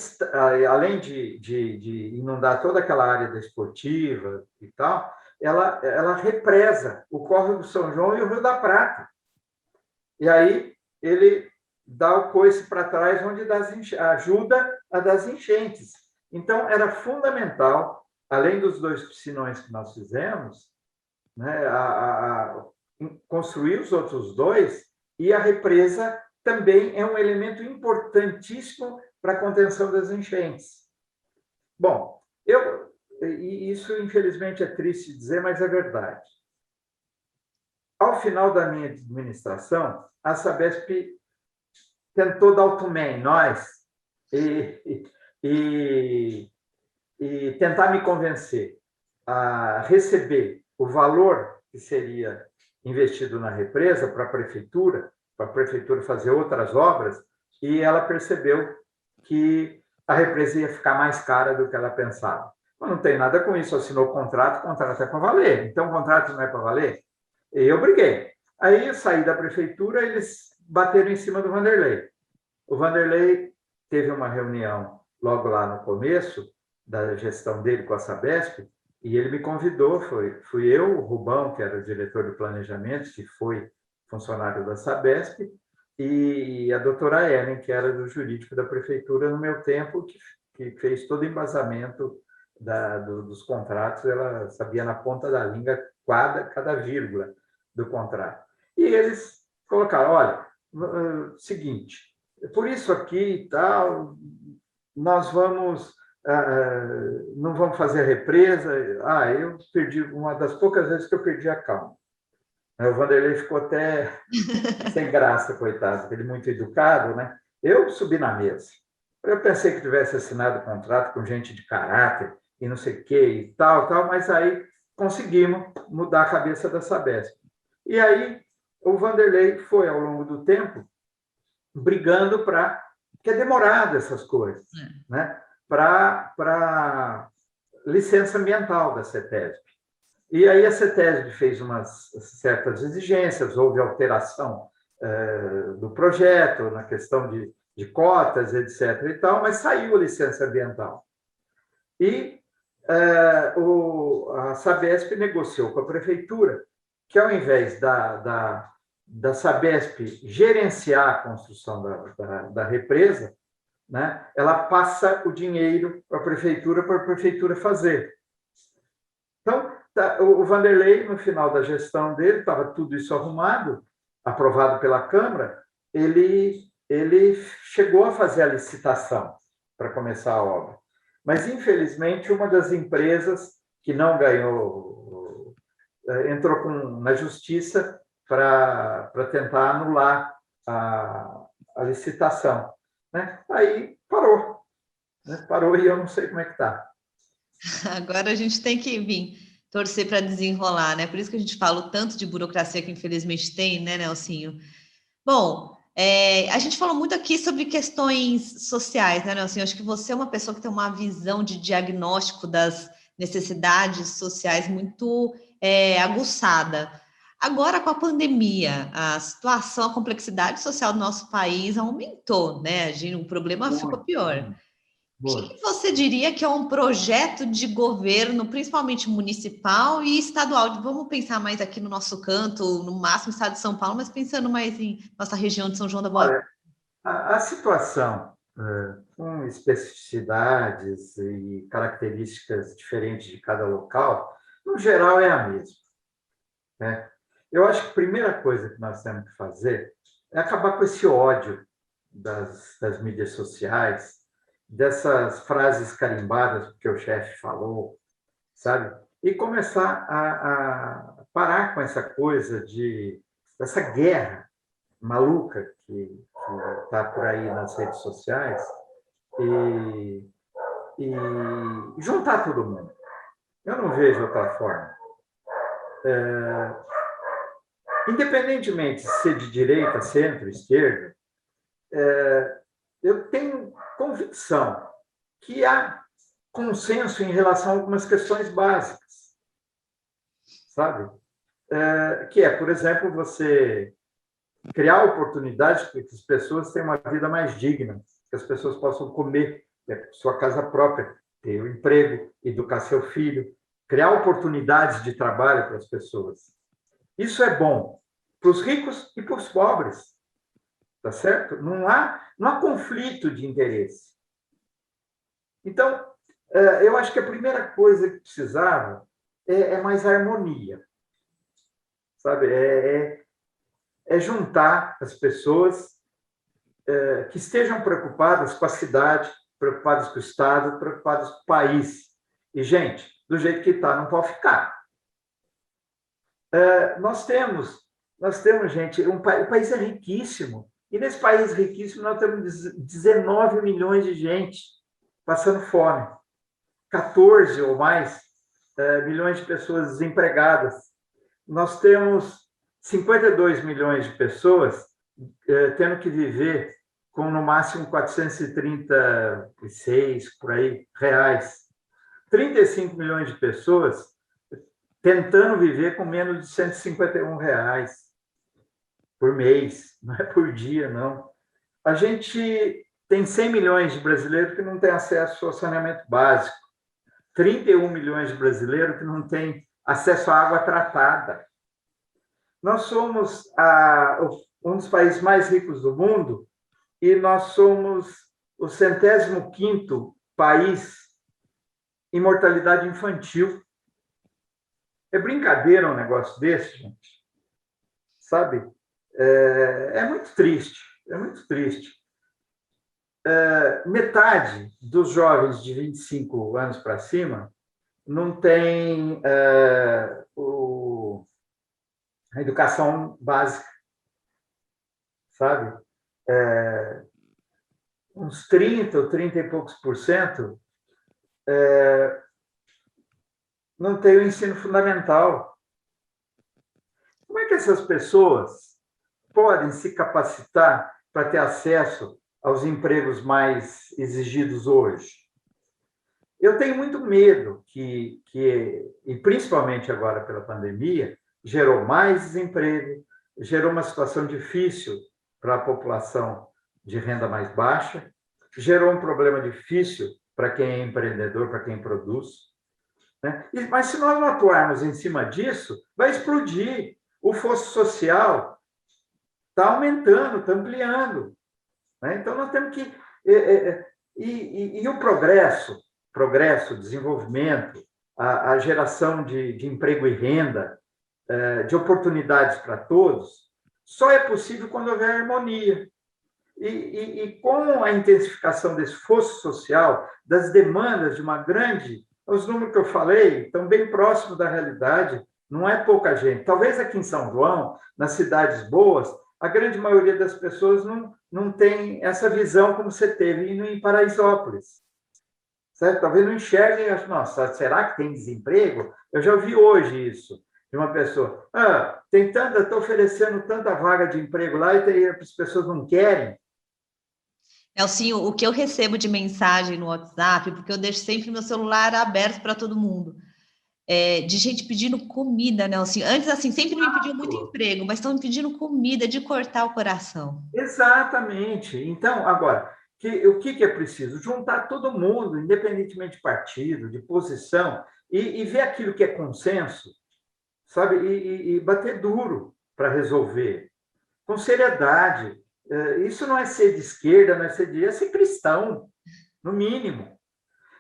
além de inundar toda aquela área desportiva e tal, ela represa o Córrego do São João e o Rio da Prata. E aí ele dá o coice para trás, onde ajuda a das enchentes. Então, era fundamental, além dos 2 piscinões que nós fizemos, né, construir os outros 2, e a represa também é um elemento importantíssimo para a contenção das enchentes. Bom, E isso, infelizmente, é triste dizer, mas é verdade. Ao final da minha administração, a Sabesp tentou dar o tumé em nós e tentar me convencer a receber o valor que seria investido na represa para a prefeitura fazer outras obras, e ela percebeu que a represa ia ficar mais cara do que ela pensava. Mas não tem nada com isso, assinou o contrato é para valer. Então, o contrato não é para valer? E eu briguei. Aí eu saí da prefeitura, eles bateram em cima do Vanderlei. O Vanderlei teve uma reunião logo lá no começo da gestão dele com a Sabesp, e ele me convidou, fui eu, o Rubão, que era o diretor de planejamento, que foi funcionário da Sabesp, e a doutora Ellen, que era do jurídico da prefeitura no meu tempo, que fez todo o embasamento dos contratos, ela sabia na ponta da língua cada vírgula do contrato. E eles colocaram, olha, seguinte, por isso aqui e tal, nós não vamos fazer a represa. Eu perdi, uma das poucas vezes que eu perdi a calma. O Vanderlei ficou até sem graça, coitado, ele muito educado, né? Eu subi na mesa. Eu pensei que tivesse assinado o contrato com gente de caráter e não sei o quê e tal, mas aí conseguimos mudar a cabeça da Sabesp. E aí o Vanderlei foi, ao longo do tempo, brigando porque é demorado essas coisas, né? Para licença ambiental da CETESB. E aí a CETESB fez umas certas exigências, houve alteração do projeto, na questão de cotas, etc. e tal, mas saiu a licença ambiental. E a Sabesp negociou com a prefeitura que, ao invés da Sabesp gerenciar a construção da represa, né, ela passa o dinheiro para a prefeitura fazer. Então, o Vanderlei, no final da gestão dele, estava tudo isso arrumado, aprovado pela Câmara, ele chegou a fazer a licitação para começar a obra. Mas, infelizmente, uma das empresas que não ganhou, entrou na justiça para tentar anular a licitação, né? Aí parou, né? Parou, e eu não sei como é que está. Agora a gente tem que vir torcer para desenrolar, né? Por isso que a gente fala o tanto de burocracia que infelizmente tem, né, Nelsinho? Bom, a gente falou muito aqui sobre questões sociais, né, Nelsinho? Acho que você é uma pessoa que tem uma visão de diagnóstico das necessidades sociais muito aguçada. Agora, com a pandemia, a situação, a complexidade social do nosso país aumentou, né? O problema ficou pior. O que você diria que é um projeto de governo, principalmente municipal e estadual? Vamos pensar mais aqui no nosso canto, no máximo estado de São Paulo, mas pensando mais em nossa região de São João da Boa Vista. A situação, com especificidades e características diferentes de cada local, no geral é a mesma, né? Eu acho que a primeira coisa que nós temos que fazer é acabar com esse ódio das mídias sociais, dessas frases carimbadas que o chefe falou, sabe? E começar a parar com essa coisa dessa guerra maluca que está por aí nas redes sociais e juntar todo mundo. Eu não vejo outra forma. Independentemente de ser de direita, centro, esquerda, eu tenho convicção que há consenso em relação a algumas questões básicas, sabe? Que por exemplo, você criar oportunidades para que as pessoas tenham uma vida mais digna, que as pessoas possam comer, sua casa própria, ter um emprego, educar seu filho, criar oportunidades de trabalho para as pessoas. Isso é bom para os ricos e para os pobres, tá certo? Não há conflito de interesse. Então, eu acho que a primeira coisa que precisava é mais harmonia, sabe? É juntar as pessoas que estejam preocupadas com a cidade, preocupadas com o Estado, preocupadas com o país, E, gente, do jeito que está, não pode ficar. Nós temos, gente, o país é riquíssimo. E nesse país riquíssimo, nós temos 19 milhões de gente passando fome. 14 ou mais milhões de pessoas desempregadas. Nós temos 52 milhões de pessoas tendo que viver com, no máximo, 436, por aí, reais. 35 milhões de pessoas tentando viver com menos de 151 reais por mês, não é por dia, não. A gente tem 100 milhões de brasileiros que não têm acesso ao saneamento básico, 31 milhões de brasileiros que não têm acesso à água tratada. Nós somos um dos países mais ricos do mundo e nós somos o 105º país em mortalidade infantil. É brincadeira um negócio desse, gente? Sabe? É muito triste, é muito triste. Metade dos jovens de 25 anos para cima não tem a educação básica, sabe? Uns 30 ou 30 e poucos por cento não tem o ensino fundamental. Como é que essas pessoas podem se capacitar para ter acesso aos empregos mais exigidos hoje? Eu tenho muito medo que e principalmente agora pela pandemia, gerou mais desemprego, gerou uma situação difícil para a população de renda mais baixa, gerou um problema difícil para quem é empreendedor, para quem produz, né? Mas se nós não atuarmos em cima disso, vai explodir. O fosso social está aumentando, está ampliando, né? Então, nós temos que... E o progresso, desenvolvimento, a geração de emprego e renda, de oportunidades para todos, só é possível quando houver harmonia. E com a intensificação desse fosso social, das demandas de uma grande... Os números que eu falei estão bem próximos da realidade, não é pouca gente. Talvez aqui em São João, nas cidades boas, a grande maioria das pessoas não tem essa visão como você teve em Paraisópolis. Certo? Talvez não enxerguem e achem, nossa, será que tem desemprego? Eu já ouvi hoje isso, de uma pessoa. Estou oferecendo tanta vaga de emprego lá e as pessoas não querem. Nelsinho, o que eu recebo de mensagem no WhatsApp, porque eu deixo sempre meu celular aberto para todo mundo, de gente pedindo comida, Nelsinho. Antes, assim, sempre me pediam muito emprego, mas estão me pedindo comida, de cortar o coração. Exatamente. Então, agora, o que é preciso? Juntar todo mundo, independentemente de partido, de posição, e ver aquilo que é consenso, sabe? E bater duro para resolver, com seriedade. Isso não é ser de esquerda, não é ser é ser cristão, no mínimo.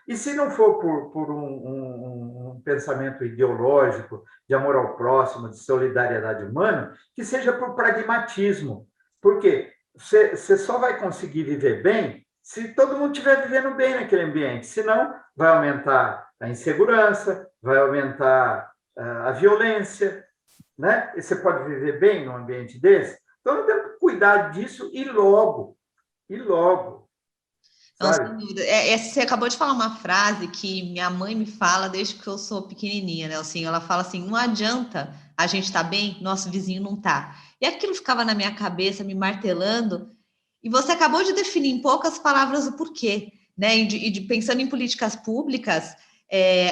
E se não for por um pensamento ideológico, de amor ao próximo, de solidariedade humana, que seja por pragmatismo. Por quê? Você só vai conseguir viver bem se todo mundo estiver vivendo bem naquele ambiente. Senão, vai aumentar a insegurança, vai aumentar a violência, né? E você pode viver bem num ambiente desse? Então, nós temos que cuidar disso e logo. Não, sem dúvida. Você acabou de falar uma frase que minha mãe me fala desde que eu sou pequenininha, né? Assim, ela fala assim, não adianta a gente estar bem, nosso vizinho não está. E aquilo ficava na minha cabeça, me martelando, e você acabou de definir em poucas palavras o porquê, né? E pensando em políticas públicas,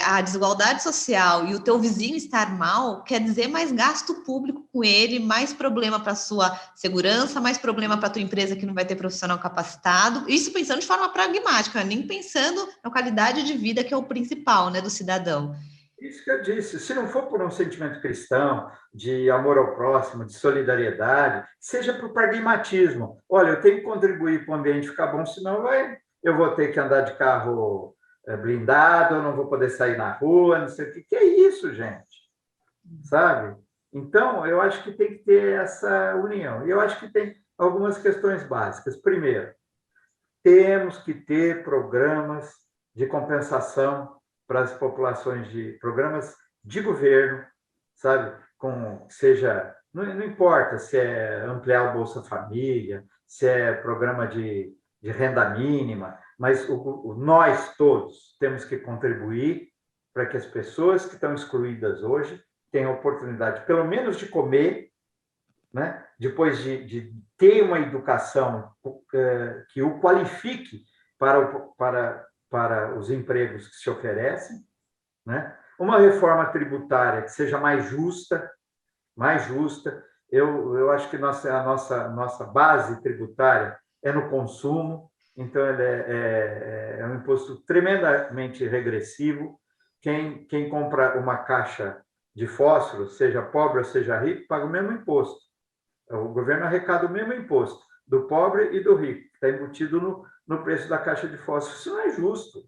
a desigualdade social e o teu vizinho estar mal quer dizer mais gasto público com ele, mais problema para a sua segurança, mais problema para a tua empresa que não vai ter profissional capacitado. Isso pensando de forma pragmática, nem pensando na qualidade de vida que é o principal, né, do cidadão. Isso que eu disse, se não for por um sentimento cristão, de amor ao próximo, de solidariedade, seja por pragmatismo. Olha, eu tenho que contribuir para o ambiente ficar bom, senão eu vou ter que andar de carro blindado, eu não vou poder sair na rua, não sei o que. Que é isso, gente? Sabe? Então, eu acho que tem que ter essa união. E eu acho que tem algumas questões básicas. Primeiro, temos que ter programas de compensação para as populações de programas de governo, sabe? Seja, não importa se é ampliar o Bolsa Família, se é programa de renda mínima, mas nós todos temos que contribuir para que as pessoas que estão excluídas hoje tenham a oportunidade, pelo menos, de comer, né? Depois de ter uma educação que o qualifique para os empregos que se oferecem, né? Uma reforma tributária que seja mais justa. Eu acho que a nossa base tributária é no consumo, então ele é um imposto tremendamente regressivo. Quem compra uma caixa de fósforo, seja pobre ou seja rico, paga o mesmo imposto. O governo arrecada o mesmo imposto do pobre e do rico, que está embutido no preço da caixa de fósforo. Isso não é justo.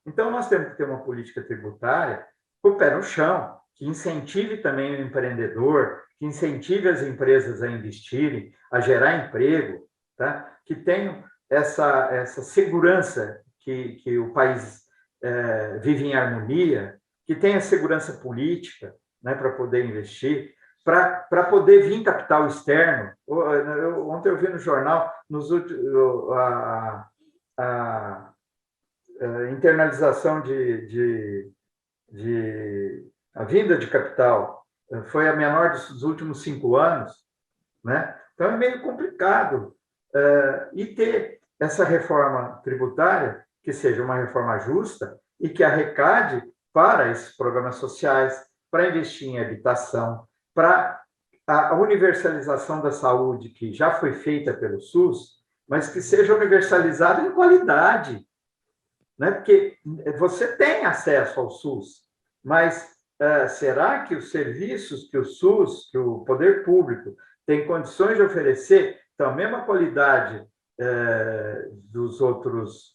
Então, nós temos que ter uma política tributária com o pé no chão, que incentive também o empreendedor, que incentive as empresas a investirem, a gerar emprego, tá? Que tenham essa segurança que o país vive em harmonia, que tenha segurança política, né, para poder investir, para poder vir capital externo. Ontem eu vi no jornal a internalização a vinda de capital foi a menor dos últimos 5 anos, né? Então é meio complicado. E ter essa reforma tributária que seja uma reforma justa e que arrecade para esses programas sociais, para investir em habitação, para a universalização da saúde, que já foi feita pelo SUS, mas que seja universalizada em qualidade, né? Porque você tem acesso ao SUS, mas será que os serviços que o SUS, que o poder público tem condições de oferecer, então a mesma qualidade dos outros,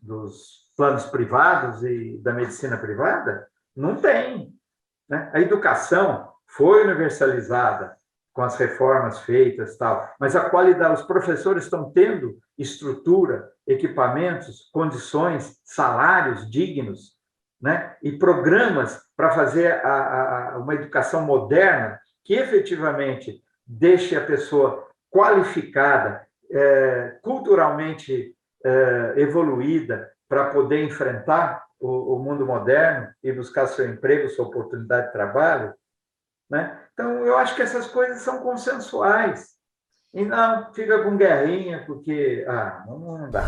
dos planos privados e da medicina privada? Não tem, né? A educação foi universalizada com as reformas feitas, tal, mas a qualidade, os professores estão tendo estrutura, equipamentos, condições, salários dignos, né? E programas para fazer uma educação moderna que efetivamente deixe a pessoa qualificada, culturalmente evoluída, para poder enfrentar o mundo moderno e buscar seu emprego, sua oportunidade de trabalho, né? Então, eu acho que essas coisas são consensuais. E não fica com guerrinha, porque não dá.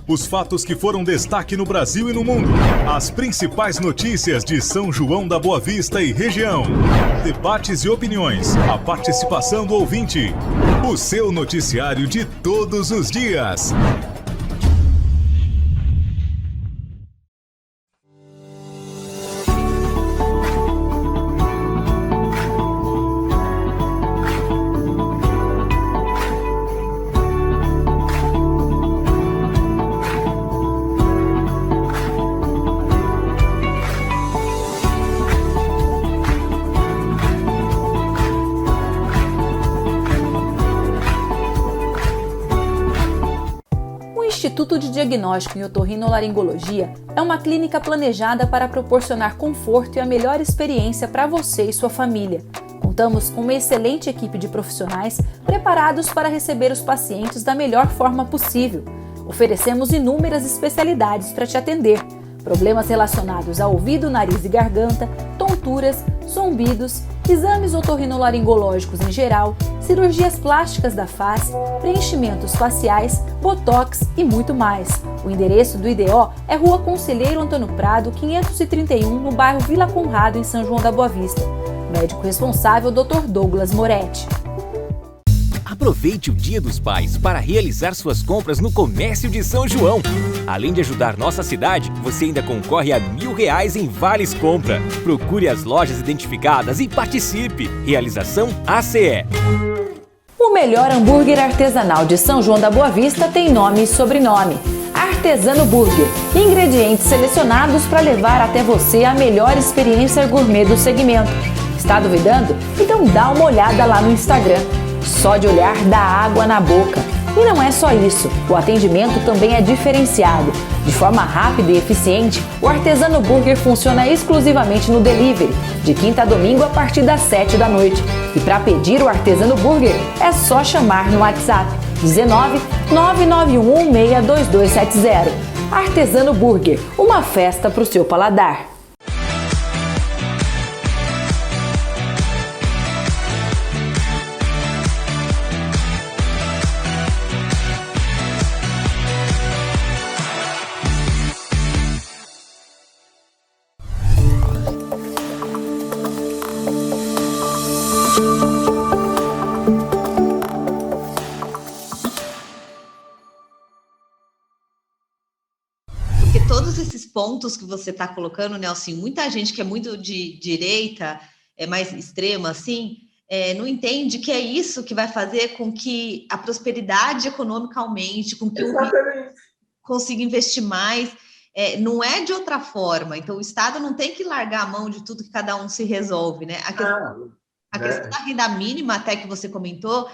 Os fatos que foram destaque no Brasil e no mundo. As principais notícias de São João da Boa Vista e região. Debates e opiniões. A participação do ouvinte. O seu noticiário de todos os dias. O Instituto de Diagnóstico em Otorrinolaringologia é uma clínica planejada para proporcionar conforto e a melhor experiência para você e sua família. Contamos com uma excelente equipe de profissionais preparados para receber os pacientes da melhor forma possível. Oferecemos inúmeras especialidades para te atender. Problemas relacionados a ouvido, nariz e garganta, tonturas, zumbidos, exames otorrinolaringológicos em geral, cirurgias plásticas da face, preenchimentos faciais, botox e muito mais. O endereço do IDO é Rua Conselheiro Antônio Prado, 531, no bairro Vila Conrado, em São João da Boa Vista. Médico responsável, Dr. Douglas Moretti. Aproveite o Dia dos Pais para realizar suas compras no Comércio de São João. Além de ajudar nossa cidade, você ainda concorre a R$1.000 em vales compra. Procure as lojas identificadas e participe. Realização ACE. O melhor hambúrguer artesanal de São João da Boa Vista tem nome e sobrenome. Artesano Burger, ingredientes selecionados para levar até você a melhor experiência gourmet do segmento. Está duvidando? Então dá uma olhada lá no Instagram. Só de olhar dá água na boca. E não é só isso, o atendimento também é diferenciado. De forma rápida e eficiente, o Artesano Burger funciona exclusivamente no delivery, de quinta a domingo a partir das 7 da noite. E para pedir o Artesano Burger, é só chamar no WhatsApp 19 991 162270. Artesano Burger, uma festa para o seu paladar. Todos esses pontos que você está colocando, Nelson, muita gente que é muito de direita, é mais extrema, assim, não entende que é isso que vai fazer com que a prosperidade econômica aumente, com que o rico consiga investir mais. Não é de outra forma. Então, o Estado não tem que largar a mão de tudo que cada um se resolve, né? A questão da renda mínima, até que você comentou,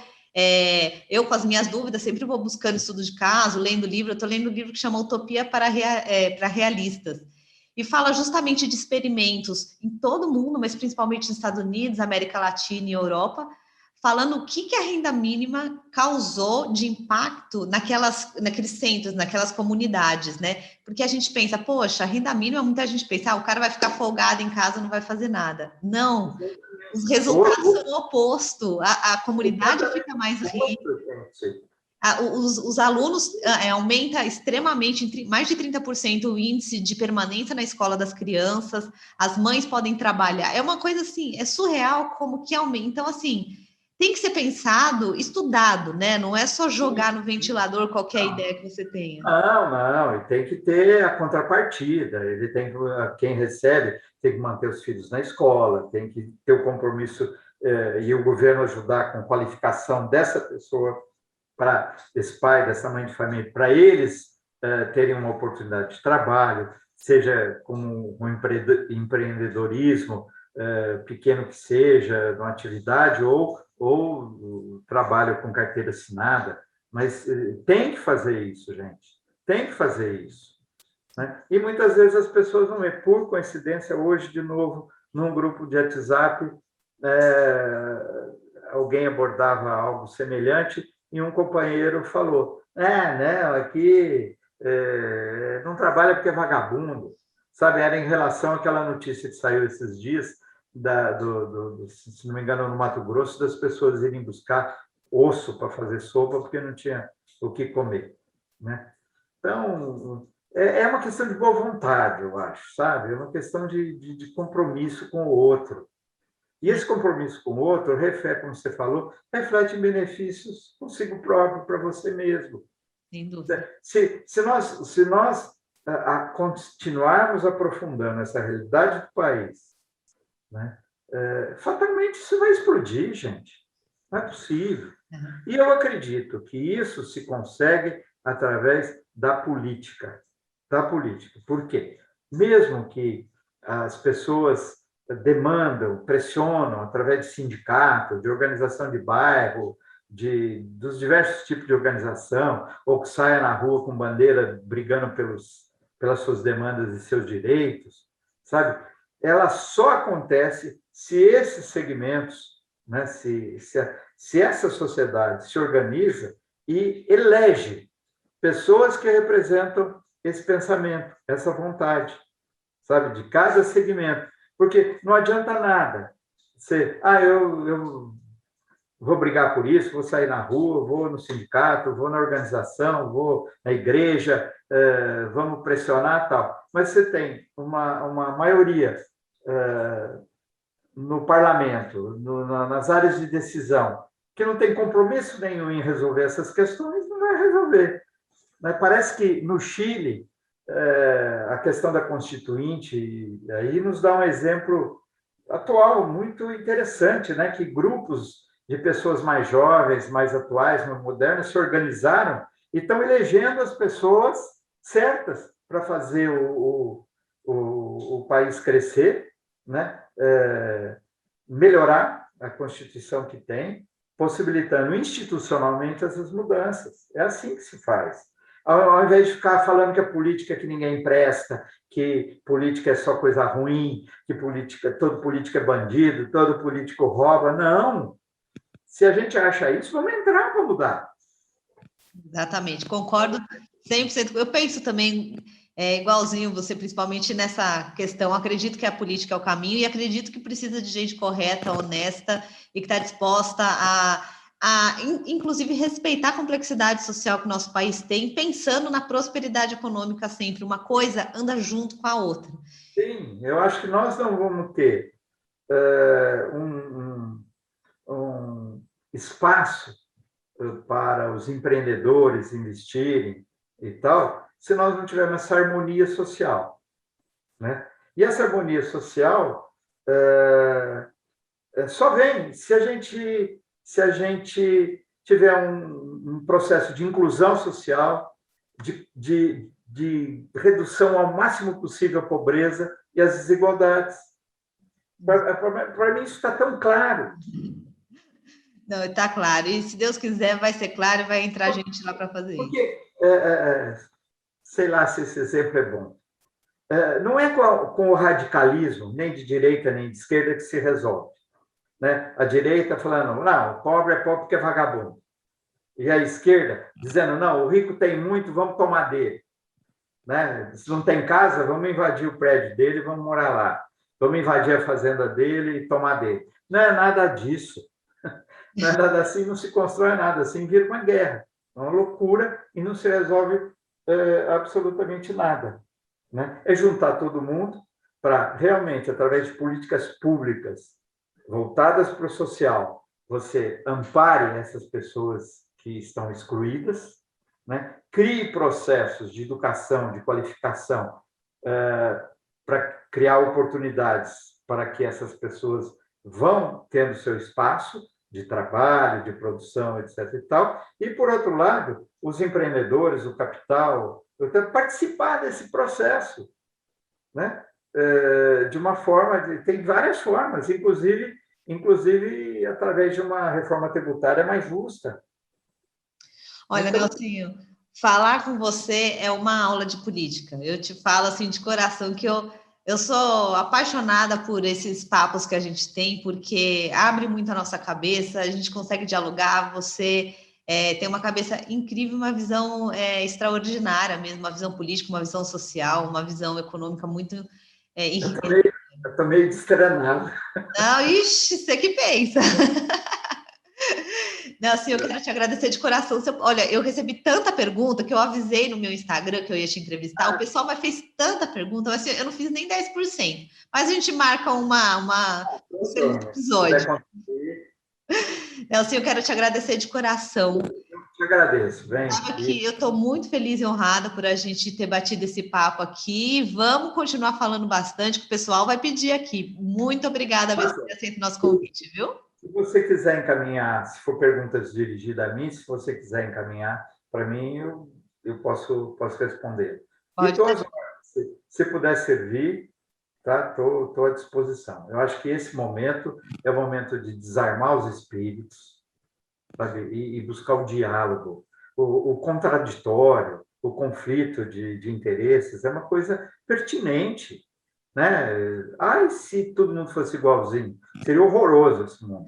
eu, com as minhas dúvidas, sempre vou buscando estudo de caso, lendo livro. Eu estou lendo um livro que chama Utopia para Realistas, e fala justamente de experimentos em todo o mundo, mas principalmente nos Estados Unidos, América Latina e Europa, falando o que a renda mínima causou de impacto naqueles centros, naquelas comunidades, né? Porque a gente pensa, poxa, a renda mínima, muita gente pensa, o cara vai ficar folgado em casa, não vai fazer nada. Não, os resultados são o oposto. A comunidade fica mais rica. Os alunos aumenta extremamente, mais de 30% o índice de permanência na escola das crianças, as mães podem trabalhar. É uma coisa assim, é surreal como que aumenta. Então, assim, tem que ser pensado, estudado, né? Não é só jogar no ventilador qualquer ideia que você tenha. Não, e tem que ter a contrapartida. Quem recebe tem que manter os filhos na escola, tem que ter o compromisso e o governo ajudar com a qualificação dessa pessoa, para esse pai, dessa mãe de família, para eles terem uma oportunidade de trabalho, seja com um empreendedorismo, pequeno que seja, uma atividade, ou trabalho com carteira assinada, mas tem que fazer isso, gente, tem que fazer isso, né? E muitas vezes as pessoas não veem. Por coincidência, hoje, de novo, num grupo de WhatsApp, alguém abordava algo semelhante, e um companheiro falou, aqui não trabalha porque é vagabundo, sabe? Era em relação àquela notícia que saiu esses dias, se não me engano, no Mato Grosso, das pessoas irem buscar osso para fazer sopa porque não tinha o que comer, né? Então, é uma questão de boa vontade, eu acho, sabe? É uma questão de compromisso com o outro. E esse compromisso com o outro, como você falou, reflete em benefícios consigo próprio para você mesmo. Sem dúvida. Se nós continuarmos aprofundando essa realidade do país, né, fatalmente isso vai explodir, gente. Não é possível. Uhum. E eu acredito que isso se consegue através da política. Por quê? Mesmo que as pessoas demandam, pressionam através de sindicato, de organização de bairro, dos diversos tipos de organização, ou que saia na rua com bandeira brigando pelas suas demandas e seus direitos, sabe? Ela só acontece se esses segmentos, né, se essa sociedade se organiza e elege pessoas que representam esse pensamento, essa vontade, sabe, de cada segmento. Porque não adianta nada eu vou brigar por isso, vou sair na rua, vou no sindicato, vou na organização, vou na igreja, vamos pressionar tal. Mas você tem uma maioria no parlamento, nas áreas de decisão, que não tem compromisso nenhum em resolver essas questões, não vai resolver. Parece que no Chile, a questão da Constituinte aí nos dá um exemplo atual muito interessante, né? Que grupos de pessoas mais jovens, mais atuais, mais modernas, se organizaram e estão elegendo as pessoas certas para fazer o país crescer, né? Melhorar a Constituição que tem, possibilitando institucionalmente essas mudanças. É assim que se faz. Ao invés de ficar falando que a política é que ninguém presta, que política é só coisa ruim, que todo político é bandido, todo político rouba. Não! Se a gente acha isso, vamos entrar para mudar. Exatamente, concordo 100%. Eu penso também igualzinho você, principalmente nessa questão. Acredito que a política é o caminho e acredito que precisa de gente correta, honesta e que está disposta inclusive, respeitar a complexidade social que o nosso país tem, pensando na prosperidade econômica sempre. Uma coisa anda junto com a outra. Sim, eu acho que nós não vamos ter um espaço para os empreendedores investirem e tal, se nós não tivermos essa harmonia social, né? E essa harmonia social só vem se a gente tiver um processo de inclusão social, de redução ao máximo possível a pobreza e as desigualdades. Para mim, isso está tão claro. Não, está claro. E, se Deus quiser, vai ser claro e vai entrar gente lá para fazer isso. Porque, sei lá se esse exemplo é bom. Não é com o radicalismo, nem de direita nem de esquerda, que se resolve. Né? A direita falando, não, o pobre é pobre porque é vagabundo. E a esquerda dizendo, não, o rico tem muito, vamos tomar dele. Né? Se não tem casa, vamos invadir o prédio dele e vamos morar lá. Vamos invadir a fazenda dele e tomar dele. Não é nada disso. Não é nada assim, não se constrói nada assim, vira uma guerra. É uma loucura e não se resolve absolutamente nada. Né? É juntar todo mundo para realmente, através de políticas públicas voltadas para o social, você ampare essas pessoas que estão excluídas, né? Crie processos de educação, de qualificação, para criar oportunidades para que essas pessoas vão tendo seu espaço de trabalho, de produção, etc. e tal. E, por outro lado, os empreendedores, o capital, participar desse processo, né? De uma forma, tem várias formas, inclusive através de uma reforma tributária mais justa. Olha, então, Nelsinho, falar com você é uma aula de política. Eu te falo assim de coração que eu sou apaixonada por esses papos que a gente tem, porque abre muito a nossa cabeça, a gente consegue dialogar, você tem uma cabeça incrível, uma visão extraordinária mesmo, uma visão política, uma visão social, uma visão econômica muito enriquecedora. Eu estou meio destranado. Não, ixi, você que pensa. Não, assim, eu quero te agradecer de coração. Olha, eu recebi tanta pergunta que eu avisei no meu Instagram que eu ia te entrevistar. O pessoal fez tanta pergunta, assim, eu não fiz nem 10%. Mas a gente marca um segundo episódio. Nelson, eu quero te agradecer de coração. Eu te agradeço, vem. Sabe que eu estou muito feliz e honrada por a gente ter batido esse papo aqui. Vamos continuar falando bastante, que o pessoal vai pedir aqui. Muito obrigada por ter aceito o nosso convite, viu? Se você quiser encaminhar, se for perguntas dirigidas a mim, se você quiser encaminhar para mim, eu posso responder. Pode. Se puder servir, tá? Estou à disposição. Eu acho que esse momento é o momento de desarmar os espíritos, sabe? E buscar o diálogo, o contraditório, o conflito de interesses é uma coisa pertinente. Né? Ai, se todo mundo fosse igualzinho, seria horroroso esse mundo,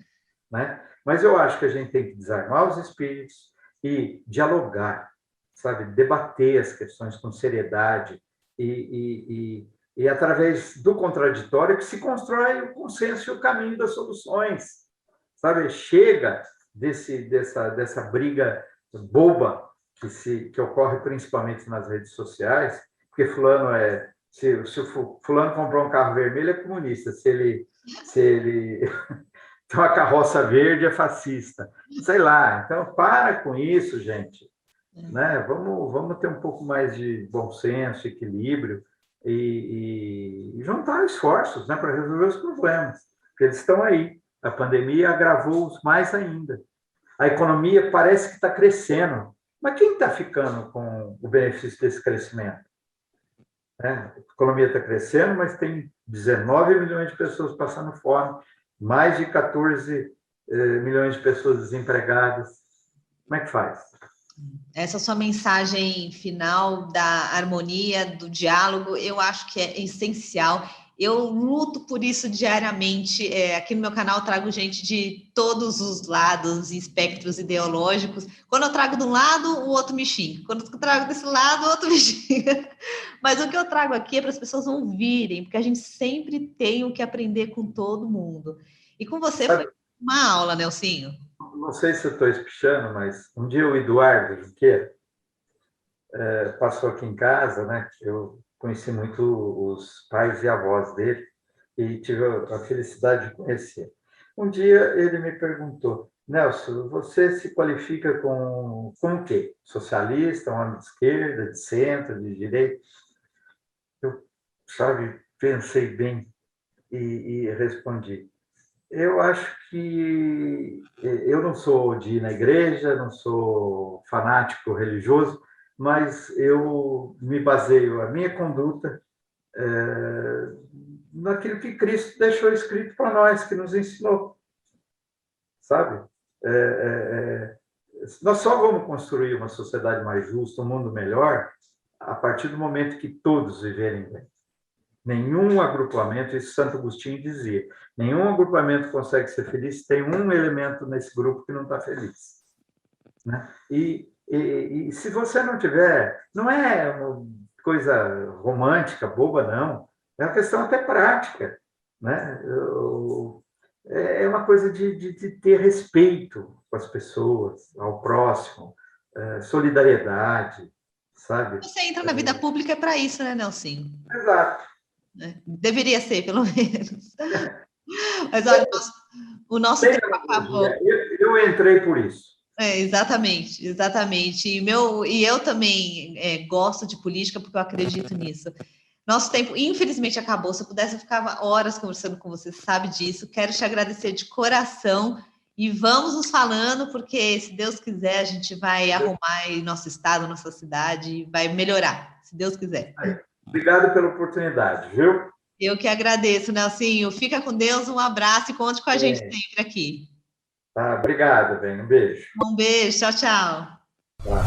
né? Mas eu acho que a gente tem que desarmar os espíritos e dialogar, sabe? Debater as questões com seriedade e através do contraditório que se constrói o consenso e o caminho das soluções, sabe? Chega dessa briga boba que ocorre principalmente nas redes sociais, porque fulano Se o fulano comprou um carro vermelho, é comunista. Se ele tem uma carroça verde, é fascista. Sei lá. Então, para com isso, gente. Né? Vamos ter um pouco mais de bom senso, equilíbrio e juntar esforços, né, para resolver os problemas. Porque eles estão aí. A pandemia agravou-os mais ainda. A economia parece que está crescendo, Mas quem está ficando com o benefício desse crescimento? A economia está crescendo, mas tem 19 milhões de pessoas passando fome, mais de 14 milhões de pessoas desempregadas. Como é que faz? Essa sua mensagem final da harmonia, do diálogo, eu acho que é essencial. Eu luto por isso diariamente. Aqui no meu canal eu trago gente de todos os lados e espectros ideológicos. Quando eu trago de um lado, o outro me xinga. Quando eu trago desse lado, o outro me xinga. Mas o que eu trago aqui é para as pessoas ouvirem, porque a gente sempre tem o que aprender com todo mundo. E com você foi uma aula, Nelsinho. Não sei se eu estou espichando, mas um dia o Eduardo Junqueira passou aqui em casa, né? Eu conheci muito os pais e avós dele e tive a felicidade de conhecer. Um dia ele me perguntou: Nelson, você se qualifica com o quê? Socialista, um homem de esquerda, de centro, de direita? Eu, pensei bem e respondi: eu acho que eu não sou de ir na igreja, não sou fanático religioso, mas eu me baseio a minha conduta naquilo que Cristo deixou escrito para nós, que nos ensinou, sabe? Nós só vamos construir uma sociedade mais justa, um mundo melhor, a partir do momento que todos viverem bem. Nenhum agrupamento, isso Santo Agostinho dizia, nenhum agrupamento consegue ser feliz se tem um elemento nesse grupo que não está feliz. Né? E se você não tiver, não é uma coisa romântica, boba, não, é uma questão até prática. Né? É uma coisa de ter respeito com as pessoas, ao próximo, solidariedade, sabe? Você entra na vida pública é para isso, né, Nelsinho? Exato. Deveria ser, pelo menos. Mas olha, o nosso tempo acabou. Eu entrei por isso. Exatamente. E eu também gosto de política porque eu acredito nisso. Nosso tempo, infelizmente, acabou. Se eu pudesse, eu ficava horas conversando com você, sabe disso. Quero te agradecer de coração e vamos nos falando, porque, se Deus quiser, a gente vai arrumar nosso estado, nossa cidade e vai melhorar, se Deus quiser. Obrigado pela oportunidade, viu? Eu que agradeço, Nelsinho. Fica com Deus, um abraço e conte com a gente sempre aqui. Tá, obrigado, bem. Um beijo. Um beijo, tchau, tchau. Tá.